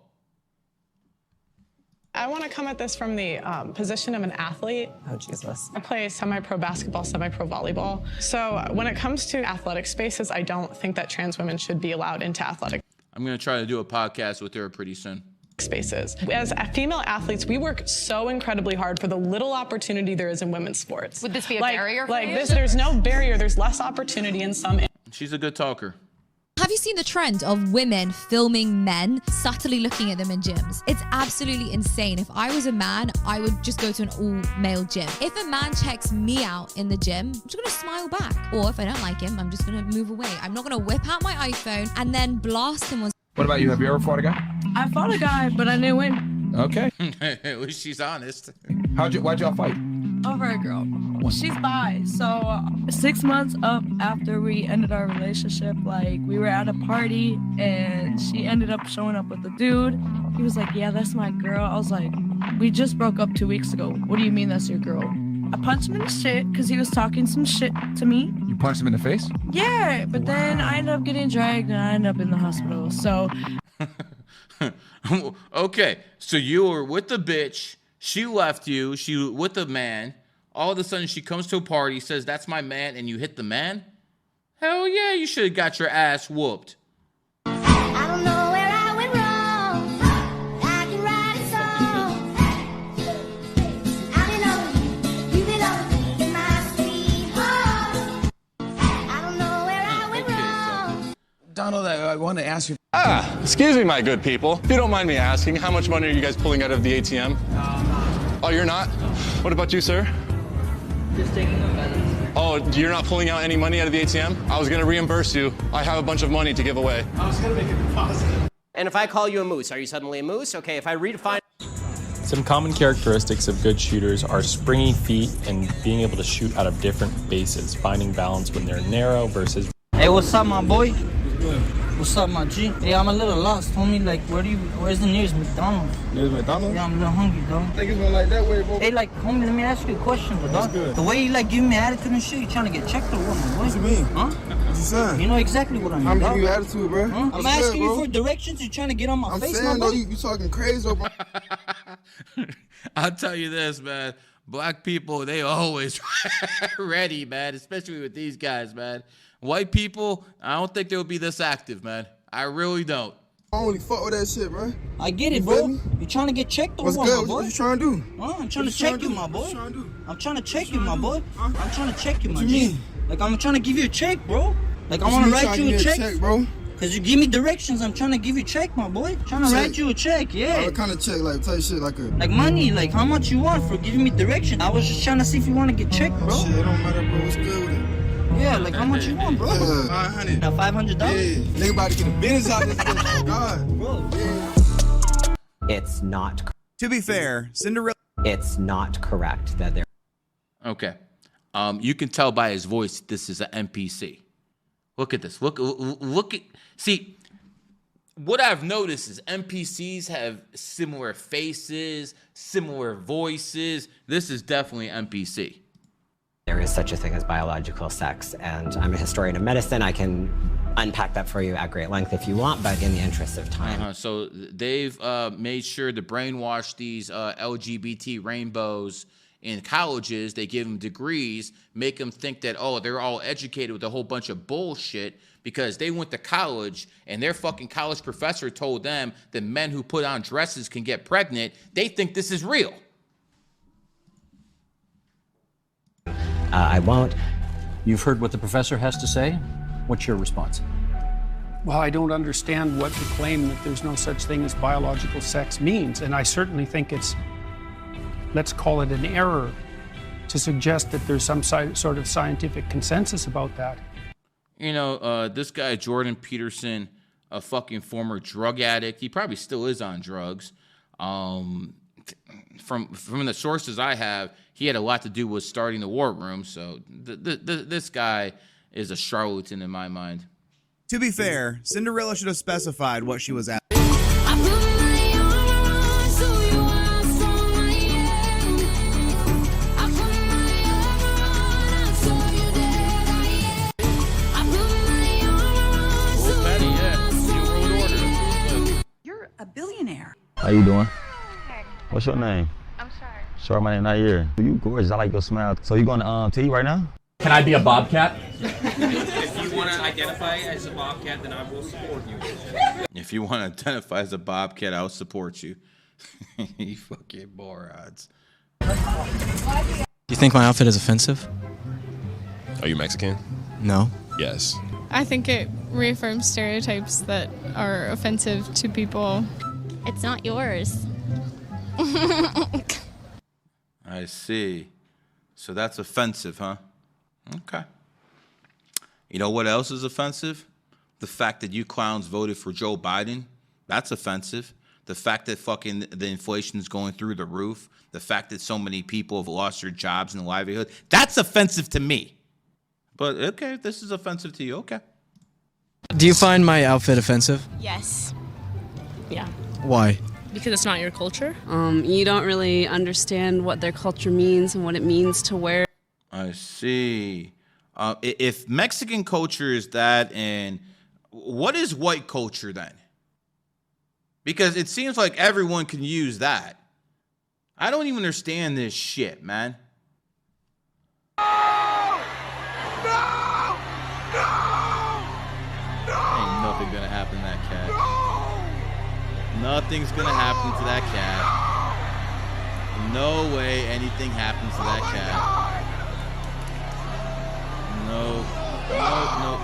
I want to come at this from the position of an athlete. Oh, Jesus. I play semi-pro basketball, semi-pro volleyball. So when it comes to athletic spaces, I don't think that trans women should be allowed into athletic I'm going to try to do a podcast with her pretty soon. Spaces. As female athletes, we work so incredibly hard for the little opportunity there is in women's sports. Would this be a barrier for you? There's no barrier. There's less opportunity in some. She's a good talker. Have you seen the trend of women filming men subtly looking at them in gyms? It's absolutely insane. If I was a man, I would just go to an all-male gym. If a man checks me out in the gym, I'm just gonna smile back. Or if I don't like him, I'm just gonna move away. I'm not gonna whip out my iPhone and then blast him on. What about you? Have you ever fought a guy? I fought a guy, but I didn't win. Okay. At least she's honest. Why'd y'all fight? Over a girl. She's bi. So 6 months up after we ended our relationship, like we were at a party and she ended up showing up with a dude. He was like, yeah, that's my girl. I was like, we just broke up 2 weeks ago. What do you mean that's your girl? I punched him in the shit because he was talking some shit to me. You punched him in the face? Yeah, but then I ended up getting dragged and I ended up in the hospital. So. Okay, so you were with the bitch. She left you. She was with the man. All of a sudden, she comes to a party, says, that's my man, and you hit the man? Hell yeah, you should have got your ass whooped. I don't know where I went wrong. I can write a song. I belong, you belong in my sweet home. I don't know where I went wrong. Donald, I want to ask you. Excuse me, my good people. If you don't mind me asking, how much money are you guys pulling out of the ATM? Oh, you're not? What about you, sir? Just taking a balance. Oh, you're not pulling out any money out of the ATM? I was going to reimburse you. I have a bunch of money to give away. I was going to make a deposit. And if I call you a moose, are you suddenly a moose? Okay, if I redefine... Some common characteristics of good shooters are springy feet and being able to shoot out of different bases, finding balance when they're narrow versus... Hey, what's up, my boy? What's up, my G? Hey, I'm a little lost, homie. Like, where's the nearest McDonald's? Nearest McDonald's? Yeah, I'm a little hungry, dog. I think it's going like that way, bro. Hey, like, homie, let me ask you a question, bro, dog. good? The way you, like, give me attitude and shit, you trying to get checked or what, my boy? What you mean? Huh? What you saying? You know exactly what I mean, I'm dog. giving you attitude, bro. Huh? I'm asking you for directions. You trying to get on my face, my boy? I'm saying, you talking crazy, bro. I'll tell you this, man. Black people, they always ready, man, especially with these guys, man. White people, I don't think they'll be this active, man. I really don't. I only fuck with that shit, bro. I get it, bro. You trying to get checked or What's what, good? my boy? What you trying to do? Huh? I'm trying to check you, my boy. What you trying to do? I'm trying to check you, my boy. I'm trying to check you, my What you G. mean? Like, I'm trying to give you a check, bro. Like, I What want to you mean write you trying a to check. give me a check, bro? Because you give me directions. I'm trying to give you a check, my boy. Trying to write you a check, yeah. What kind of check? Like, tell you shit like a... Like money, like how much you want for giving me direction. I was just trying to see if you want to get checked, bro. Shit, it don't matter, bro. What's good with it? Yeah, like how much you want, bro? 500. Now $500? Yeah. Nigga about to get a business out of this bitch. God. Bro. It's not. To be fair, Cinderella. It's not correct that they're. Okay. You can tell by his voice this is an NPC. Look at this. Look at. See, what I've noticed is NPCs have similar faces, similar voices. This is definitely NPC. There is such a thing as biological sex, and I'm a historian of medicine. I can unpack that for you at great length if you want, but in the interest of time. So they've made sure to brainwash these LGBT rainbows in colleges. They give them degrees, make them think that, oh, they're all educated with a whole bunch of bullshit because they went to college and their fucking college professor told them that men who put on dresses can get pregnant. They think this is real. I won't. You've heard what the professor has to say. What's your response? Well, I don't understand what the claim that there's no such thing as biological sex means. And I certainly think it's, let's call it an error, to suggest that there's some sort of scientific consensus about that. You know, this guy, Jordan Peterson, a fucking former drug addict. He probably still is on drugs. From the sources I have, he had a lot to do with starting the war room. So this guy is a charlatan in my mind. To be fair, Cinderella should have specified what she was at. You're a billionaire. How you doing? What's your name? I'm Shar. Shar, my name Nair. You gorgeous. I like your smile. So you going to TV right now? Can I be a bobcat? If you want to identify as a bobcat, then I will support you. If you want to identify as a bobcat, I'll support you. You fucking morons. Do you think my outfit is offensive? Are you Mexican? No. Yes. I think it reaffirms stereotypes that are offensive to people. It's not yours. I see. So that's offensive, huh? Okay. You know what else is offensive? The fact that you clowns voted for Joe Biden. That's offensive. The fact that fucking the inflation is going through the roof. The fact that so many people have lost their jobs and livelihood. That's offensive to me. But okay, if this is offensive to you, okay. Do you find my outfit offensive? Yes. Yeah. Why? Because it's not your culture. You don't really understand what their culture means and what it means to wear. I see. If Mexican culture is that, and what is white culture then? Because it seems like everyone can use that. I don't even understand this shit, man. Ain't nothing gonna happen to that cat. Nothing's gonna happen to that cat. No way anything happens to that cat. Nope.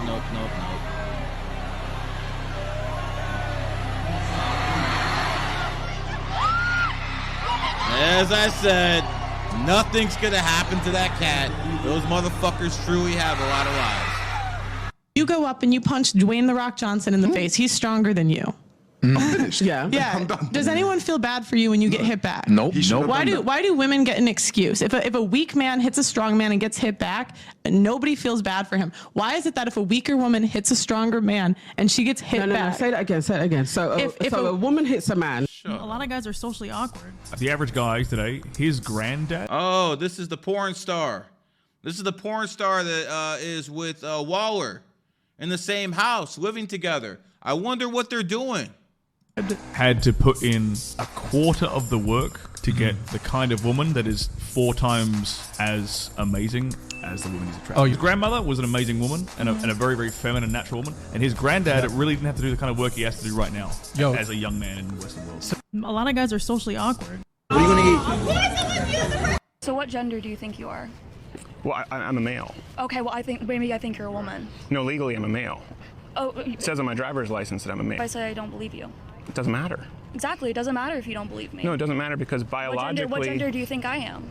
Nope. As I said, nothing's gonna happen to that cat. Those motherfuckers truly have a lot of lives. You go up and you punch Dwayne The Rock Johnson in the face. He's stronger than you. Yeah. Yeah. Does anyone feel bad for you when you get hit back? Nope. Why do women get an excuse? If a weak man hits a strong man and gets hit back, nobody feels bad for him. Why is it that if a weaker woman hits a stronger man and she gets hit back? No, say that again. So if a woman hits a man. A lot of guys are socially awkward. The average guy today, his granddad. Oh, this is the porn star. This is the porn star that is with Waller in the same house, living together. I wonder what they're doing. Had to put in a quarter of the work to get the kind of woman that is 4 times as amazing as the woman he's attracted. Oh, his grandmother was an amazing woman and a very, very feminine, natural woman. And his granddad really didn't have to do the kind of work he has to do right now as a young man in the Western world. A lot of guys are socially awkward. What are you gonna eat? So what gender do you think you are? Well, I'm a male. Okay, well I think you're a woman. No, legally I'm a male. Oh, it says on my driver's license that I'm a male. If I say I don't believe you. It doesn't matter. Exactly, it doesn't matter if you don't believe me. No, it doesn't matter because biologically. What gender do you think I am?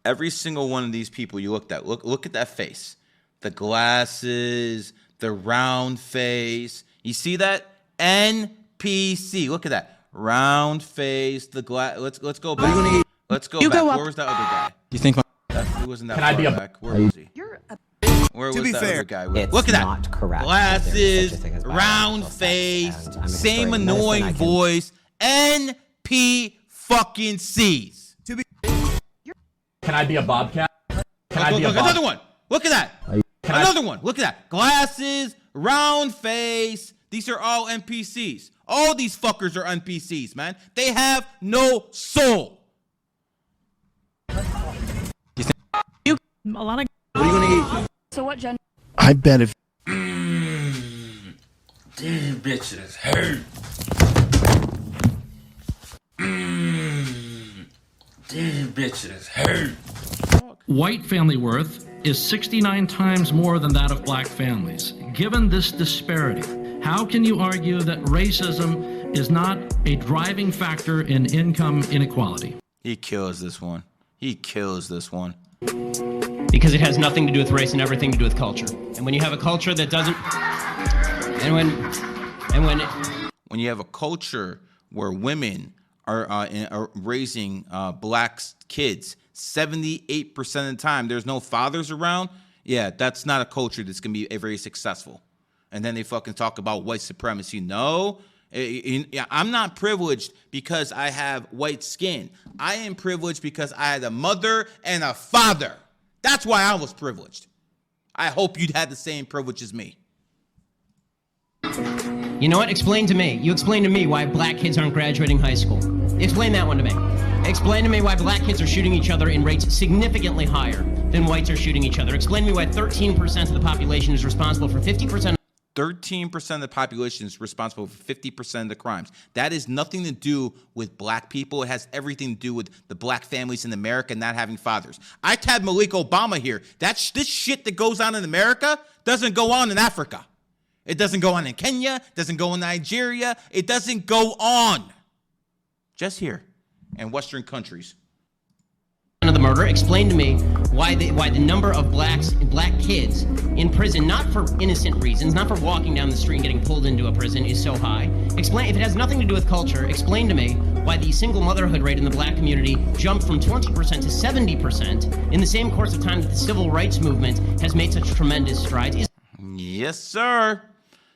Every single one of these people you looked at, look at that face. The glasses, the round face. You see that? NPC. Look at that. Round face, the glass. Let's go back. Let's go back. Where was that other guy? You think He wasn't that Can I far be a back. Where was he? Where was that other guy? Look at that. Not correct. Glasses, round face, same annoying voice. NP fucking C's. Can I be a bobcat? Look, another one. Look at that. Another one. Look at that. Glasses, round face. These are all NPCs. All these fuckers are NPCs, man. They have no soul. A lot of. What are you gonna eat? So what gender? I bet if. These bitches hurt. These bitches hurt. White family worth is 69 times more than that of black families. Given this disparity, how can you argue that racism is not a driving factor in income inequality? He kills this one. He kills this one. Because it has nothing to do with race and everything to do with culture. And when you have a culture that doesn't, when you have a culture where women are raising black kids 78% of the time, there's no fathers around. Yeah, that's not a culture that's gonna be very successful. And then they fucking talk about white supremacy. No, I'm not privileged because I have white skin. I am privileged because I had a mother and a father. That's why I was privileged. I hope you'd had the same privilege as me. you know what? Explain to me. You explain to me why black kids aren't graduating high school. Explain that one to me. Explain to me why black kids are shooting each other in rates significantly higher than whites are shooting each other. Explain to me why 13% of the population is responsible for 50%. 13% of the population is responsible for 50% of the crimes. That has nothing to do with black people. It has everything to do with the black families in America not having fathers. I tagged Malik Obama here. This shit that goes on in America doesn't go on in Africa. It doesn't go on in Kenya. It doesn't go in Nigeria. It doesn't go on. Just here in Western countries. Of the murder. Explain to me why the number of black kids in prison, not for innocent reasons, not for walking down the street and getting pulled into a prison, is so high. Explain, if it has nothing to do with culture, explain to me why the single motherhood rate in the black community jumped from 20% to 70% in the same course of time that the civil rights movement has made such tremendous strides. Yes, sir.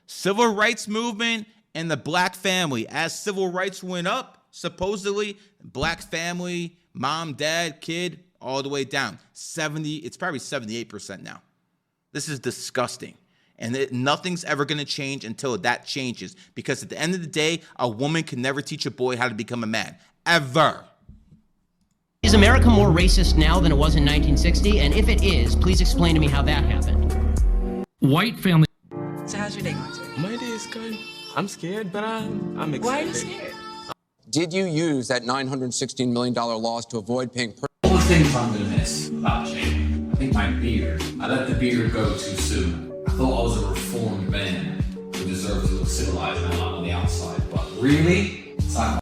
Civil rights movement and the black family. As civil rights went up, supposedly, black family, mom, dad, kid, all the way down. It's probably 78% now. This is disgusting. And nothing's ever going to change until that changes. Because at the end of the day, a woman can never teach a boy how to become a man. Ever. Is America more racist now than it was in 1960? And if it is, please explain to me how that happened. White family. So how's your day going today? My day is good. I'm scared, but I'm excited. Why are you scared? Did you use that $916 million loss to avoid paying? All the things I'm going to miss about Jane. I think my beard. I let the beard go too soon. I thought I was a reformed man who deserved to look civilized and on the outside, but really, it's like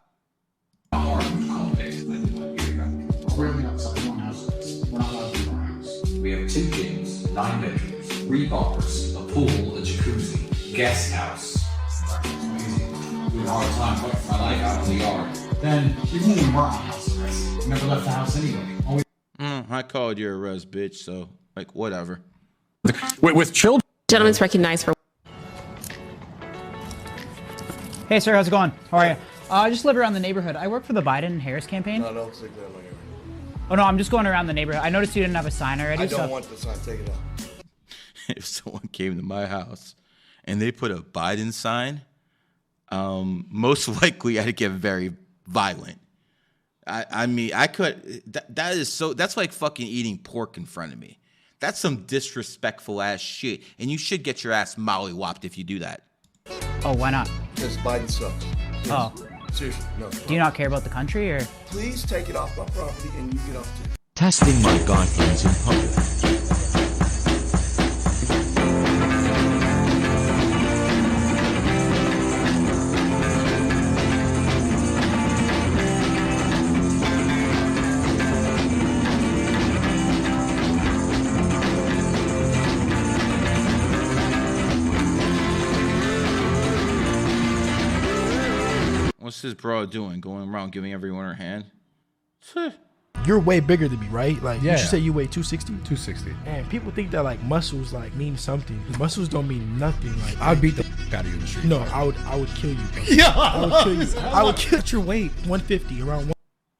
my heart would convict. I need my beard back. We're only outside one house. We're not allowed to leave our house. We have 2 gyms, 9 bedrooms, 3 bars, a pool, a jacuzzi, guest house. A hard time putting my life out in the yard. Then even when we weren't on house arrest, we never left the house anyway. I called you a res bitch, so like whatever. With children. Gentlemen's recognized for. Hey sir, how's it going? How are you? I just live around the neighborhood. I work for the Biden-Harris campaign. No, don't stick that in my area. Oh no, I'm just going around the neighborhood. I noticed you didn't have a sign already. I don't want the sign. Take it out. If someone came to my house and they put a Biden sign, most likely I'd get very violent. I mean, I could, that's like fucking eating pork in front of me. That's some disrespectful ass shit. And you should get your ass mollywopped if you do that. Oh, why not? Because Biden sucks. Yes. Oh. Seriously, no. Do you not care about the country, or? Please take it off my property and you get off too. Testing my guidelines in public. What's this bro doing? Going around giving everyone her hand? You're way bigger than me, right? Like, Yeah. you should say you weigh 260? 260. And people think that like muscles like mean something. Muscles don't mean nothing. Like, I'd beat the out of you in the street. No, I would kill you, bro. Yeah. I would kill you. I would kill your weight. 150, around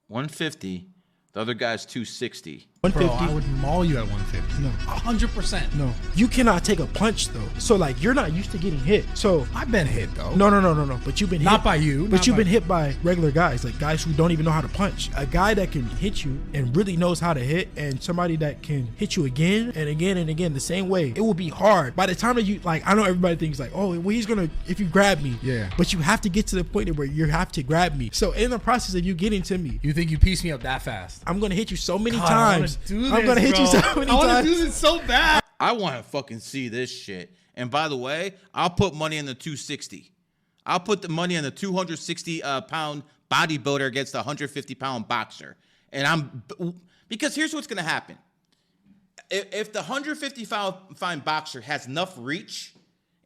150. The other guy's 260. 150. Bro, I would maul you at 150. No. 100%. No. You cannot take a punch though. So like you're not used to getting hit. So I've been hit though. No. But you've been Not hit. by you. But you've been hit by regular guys, like guys who don't even know how to punch. A guy that can hit you and really knows how to hit, and somebody that can hit you again and again and again the same way, it will be hard. By the time that you, like, I know everybody thinks like, oh, well, he's gonna, if you grab me. Yeah. But you have to get to the point where you have to grab me. So in the process of you getting to me, You think you piece me up that fast? I'm gonna hit you so many God, times. I'm gonna hit you so many I want times. to do this so bad. I want to fucking see this shit. And by the way, I'll put money in the 260. I'll put the money on the 260 pound bodybuilder against the 150 pound boxer. And because here's what's going to happen. If the 150 pound boxer has enough reach,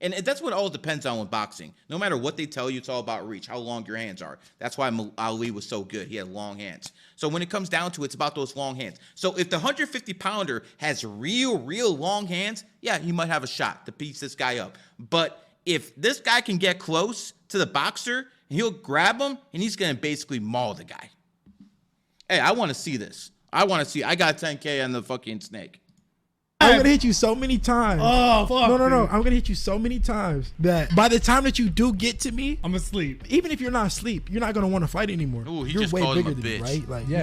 and that's what it all depends on with boxing. No matter what they tell you, it's all about reach, how long your hands are. That's why Ali was so good. He had long hands. So when it comes down to it, it's about those long hands. So if the 150 pounder has real long hands, yeah, he might have a shot to piece this guy up. But if this guy can get close to the boxer, he'll grab him, and he's going to basically maul the guy. Hey, I want to see this. I got 10K on the fucking snake. I'm gonna hit you so many times. Oh, fuck. No. I'm gonna hit you so many times that by the time that you do get to me, I'm asleep. Even if you're not asleep, you're not gonna want to fight anymore. Ooh, he you're just way called him bigger a than me, bitch. right? Like, Yeah.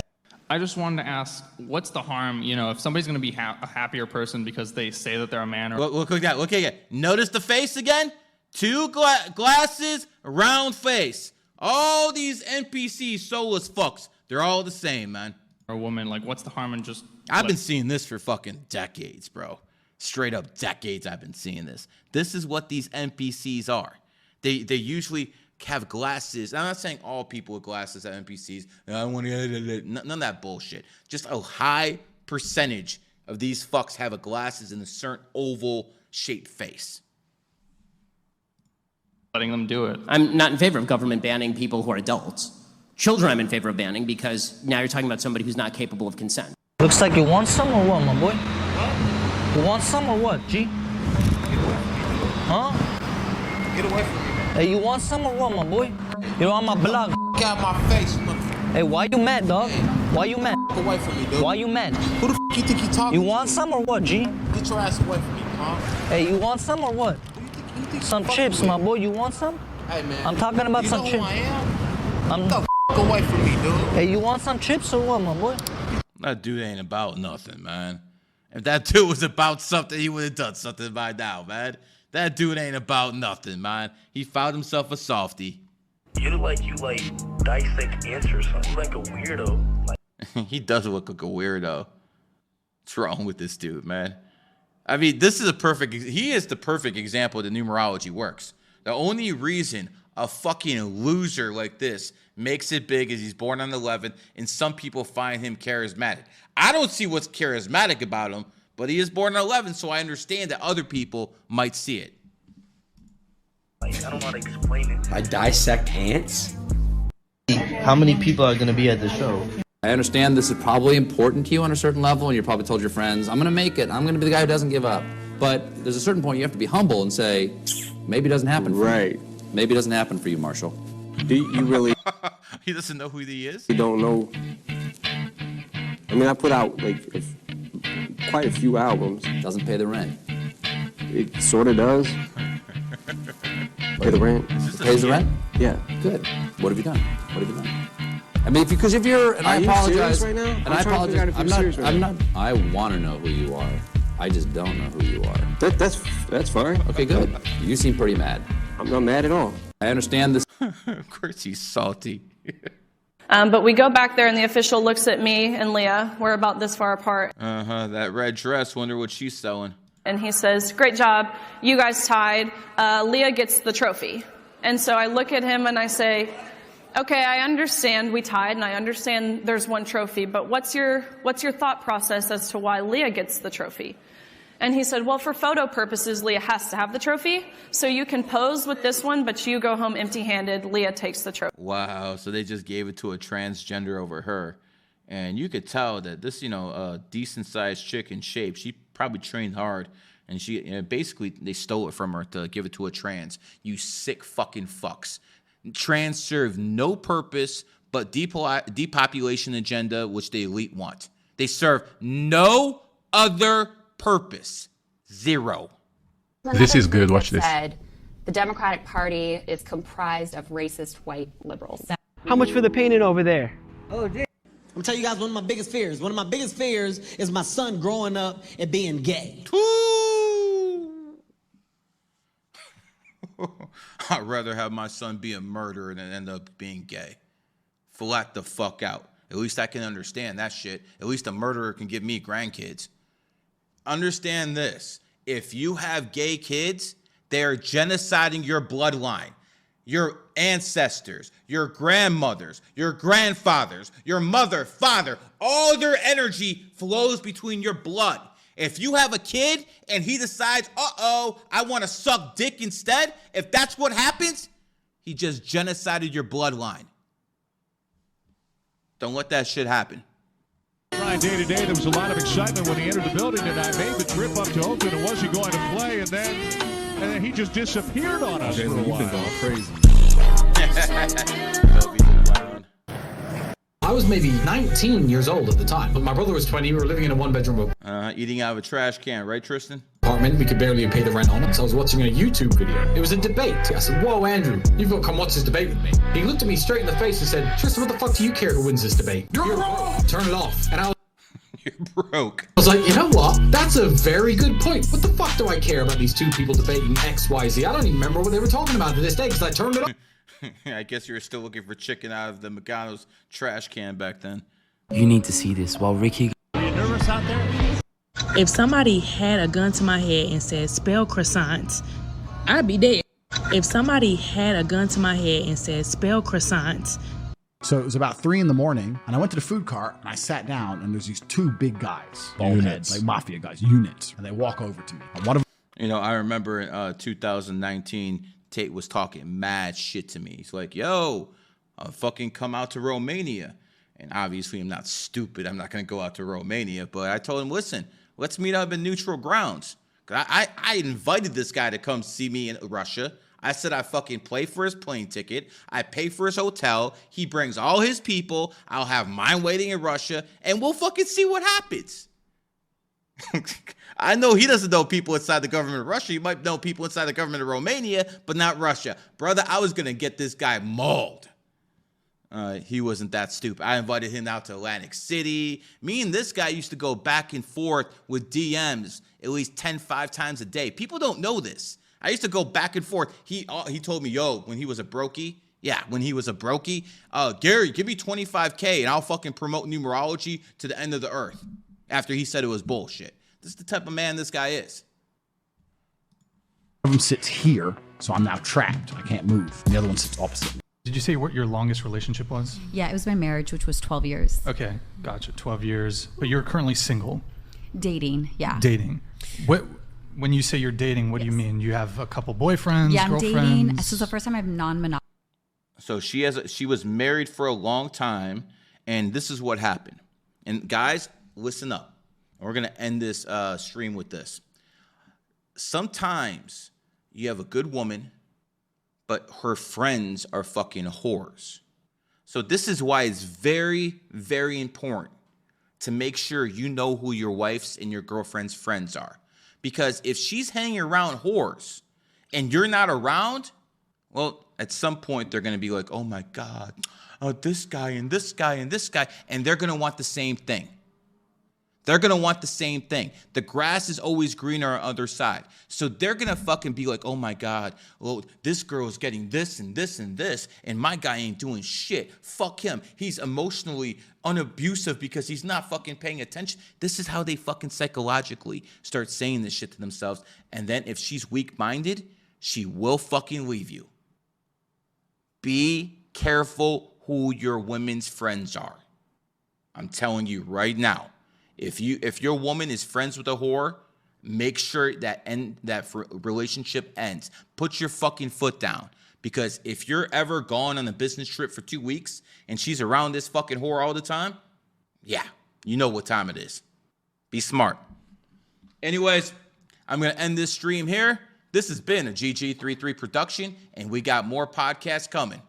I just wanted to ask, what's the harm, if somebody's going to be a happier person because they say that they're a man? Or Look at that. Look at that. Notice the face again? Two glasses, round face. All these NPCs, soulless fucks, they're all the same, man. a woman, like, what's the harm in just... I've been seeing this for fucking decades, bro. Straight up decades I've been seeing this. This is what these NPCs are. They usually have glasses. I'm not saying all people with glasses are NPCs. I want to none of that bullshit. Just a high percentage of these fucks have a glasses in a certain oval shaped face. Letting them do it. I'm not in favor of government banning people who are adults. Children I'm in favor of banning because now you're talking about somebody who's not capable of consent. Looks like you want some or what, my boy? You want some or what, G? Huh? Get away from me. Hey, you want some or what, my boy? You're on my block. Get out my face. Hey, why you mad, dog? Why you mad? Get away from me, dude. Why you mad? Who the f you think you talking You want some or what, G? Get your ass away from me, huh? Hey, you want some or what? Some chips, my boy. You want some? Hey, man. I'm talking about you some know chips. Who I am? I'm Get the f away from me, dude. Hey, you want some chips or what, my boy? That dude ain't about nothing, man. If that dude was about something, he would have done something by now, man. That dude ain't about nothing, man. He found himself a softie. You dissect answers. You like a weirdo. He does look like a weirdo. What's wrong with this dude, man? I mean, this is he is the perfect example that numerology works. The only reason a fucking loser like this makes it big is he's born on 11, and some people find him charismatic. I don't see what's charismatic about him, but he is born on 11, so I understand that other people might see it. I don't know how to explain it. I dissect ants? How many people are going to be at the show? I understand this is probably important to you on a certain level, and you probably told your friends, I'm going to make it. I'm going to be the guy who doesn't give up. But there's a certain point you have to be humble and say, maybe it doesn't happen for you. Maybe it doesn't happen for you, Marshall. Do you really... He doesn't know who he is? You don't know... I mean, I put out, quite a few albums. Doesn't pay the rent. It sort of does. Pay the rent. Pays the rent? Yeah. Good. What have you done? I mean, because if you're, and I apologize, right now? and I apologize, I want to know who you are. I just don't know who you are. That's fine. Okay, good. You seem pretty mad. I'm not mad at all. I understand this. Of course he's salty. But we go back there and the official looks at me and Leah. We're about this far apart. That red dress, wonder what she's selling. And he says, great job. You guys tied. Leah gets the trophy. And so I look at him and I say, okay, I understand we tied and I understand there's one trophy, but what's your thought process as to why Leah gets the trophy? And he said, well, for photo purposes, Leah has to have the trophy. So you can pose with this one, but you go home empty-handed. Leah takes the trophy. Wow, so they just gave it to a transgender over her. And you could tell that this, decent-sized chick in shape, she probably trained hard. And she basically, they stole it from her to give it to a trans. You sick fucking fucks. Trans serve no purpose but depopulation agenda, which the elite want. They serve no other purpose. Zero. This is good. Watch this. Said the Democratic Party is comprised of racist white liberals. How much for the painting over there? Oh, damn. I'm telling you guys one of my biggest fears. One of my biggest fears is my son growing up and being gay. I'd rather have my son be a murderer than end up being gay. Flat the fuck out. At least I can understand that shit. At least a murderer can give me grandkids. Understand this. If you have gay kids, they are genociding your bloodline. Your ancestors, your grandmothers, your grandfathers, your mother, father, all their energy flows between your blood. If you have a kid and he decides, I want to suck dick instead, if that's what happens, he just genocided your bloodline. Don't let that shit happen. Day to day, there was a lot of excitement when he entered the building tonight. Made the trip up to Oakland and was he going to play, and then he just disappeared on us for a while. You've been going crazy. I was maybe 19 years old at the time, but my brother was 20. We were living in a one-bedroom Eating out of a trash can, right, Tristan? apartment. We could barely pay the rent on it, so I was watching a YouTube video. It was a debate. I said, whoa, Andrew, you've got to come watch this debate with me. He looked at me straight in the face and said, Tristan, what the fuck do you care who wins this debate? You're broke. Turn it off. And I was broke. I was like, you know what? That's a very good point. What the fuck do I care about these two people debating X, Y, Z? I don't even remember what they were talking about to this day because I turned it off. I guess you were still looking for chicken out of the McDonald's trash can back then. You need to see this while Ricky... Are you nervous out there? If somebody had a gun to my head and said, spell croissants, I'd be dead. If somebody had a gun to my head and said, spell croissants. So it was about 3 in the morning, and I went to the food cart, and I sat down, and there's these 2 big guys, bald heads, like mafia guys, units, and they walk over to me. And one of You know, I remember in 2019, Tate was talking mad shit to me. He's like, yo, I'll fucking come out to Romania. And obviously, I'm not stupid. I'm not going to go out to Romania. But I told him, listen, let's meet up in neutral grounds. I invited this guy to come see me in Russia. I said I fucking pay for his plane ticket. I pay for his hotel. He brings all his people. I'll have mine waiting in Russia. And we'll fucking see what happens. I know he doesn't know people inside the government of Russia. He might know people inside the government of Romania, but not Russia. Brother, I was going to get this guy mauled. He wasn't that stupid. I invited him out to Atlantic City. Me and this guy used to go back and forth with DMs at least 5 times a day. People don't know this. I used to go back and forth. He told me, yo, when he was a brokey, Gary, give me $25K and I'll fucking promote numerology to the end of the earth. After he said it was bullshit. This is the type of man this guy is. them sits here, so I'm now trapped. I can't move. And the other one sits opposite me. Did you say what your longest relationship was? Yeah, it was my marriage, which was 12 years. Okay, gotcha, 12 years. But you're currently single. Dating, yeah. Dating. When you say you're dating, what do you mean? You have a couple boyfriends, yeah, I'm girlfriends? dating. This is the first time I've non-monogamous. So she was married for a long time, and this is what happened. And guys, listen up. We're going to end this stream with this. Sometimes you have a good woman, but her friends are fucking whores. So this is why it's very, very important to make sure you know who your wife's and your girlfriend's friends are. Because if she's hanging around whores and you're not around, well, at some point they're going to be like, oh my God, this guy and this guy and this guy, and they're going to want the same thing. They're going to want the same thing. The grass is always greener on the other side. So they're going to fucking be like, oh my God, well, this girl's getting this and this and this, and my guy ain't doing shit. Fuck him. He's emotionally unabusive because he's not fucking paying attention. This is how they fucking psychologically start saying this shit to themselves. And then if she's weak-minded, she will fucking leave you. Be careful who your women's friends are. I'm telling you right now. If your woman is friends with a whore, make sure that relationship ends. Put your fucking foot down. Because if you're ever gone on a business trip for 2 weeks and she's around this fucking whore all the time, yeah, you know what time it is. Be smart. Anyways, I'm going to end this stream here. This has been a GG33 production, and we got more podcasts coming.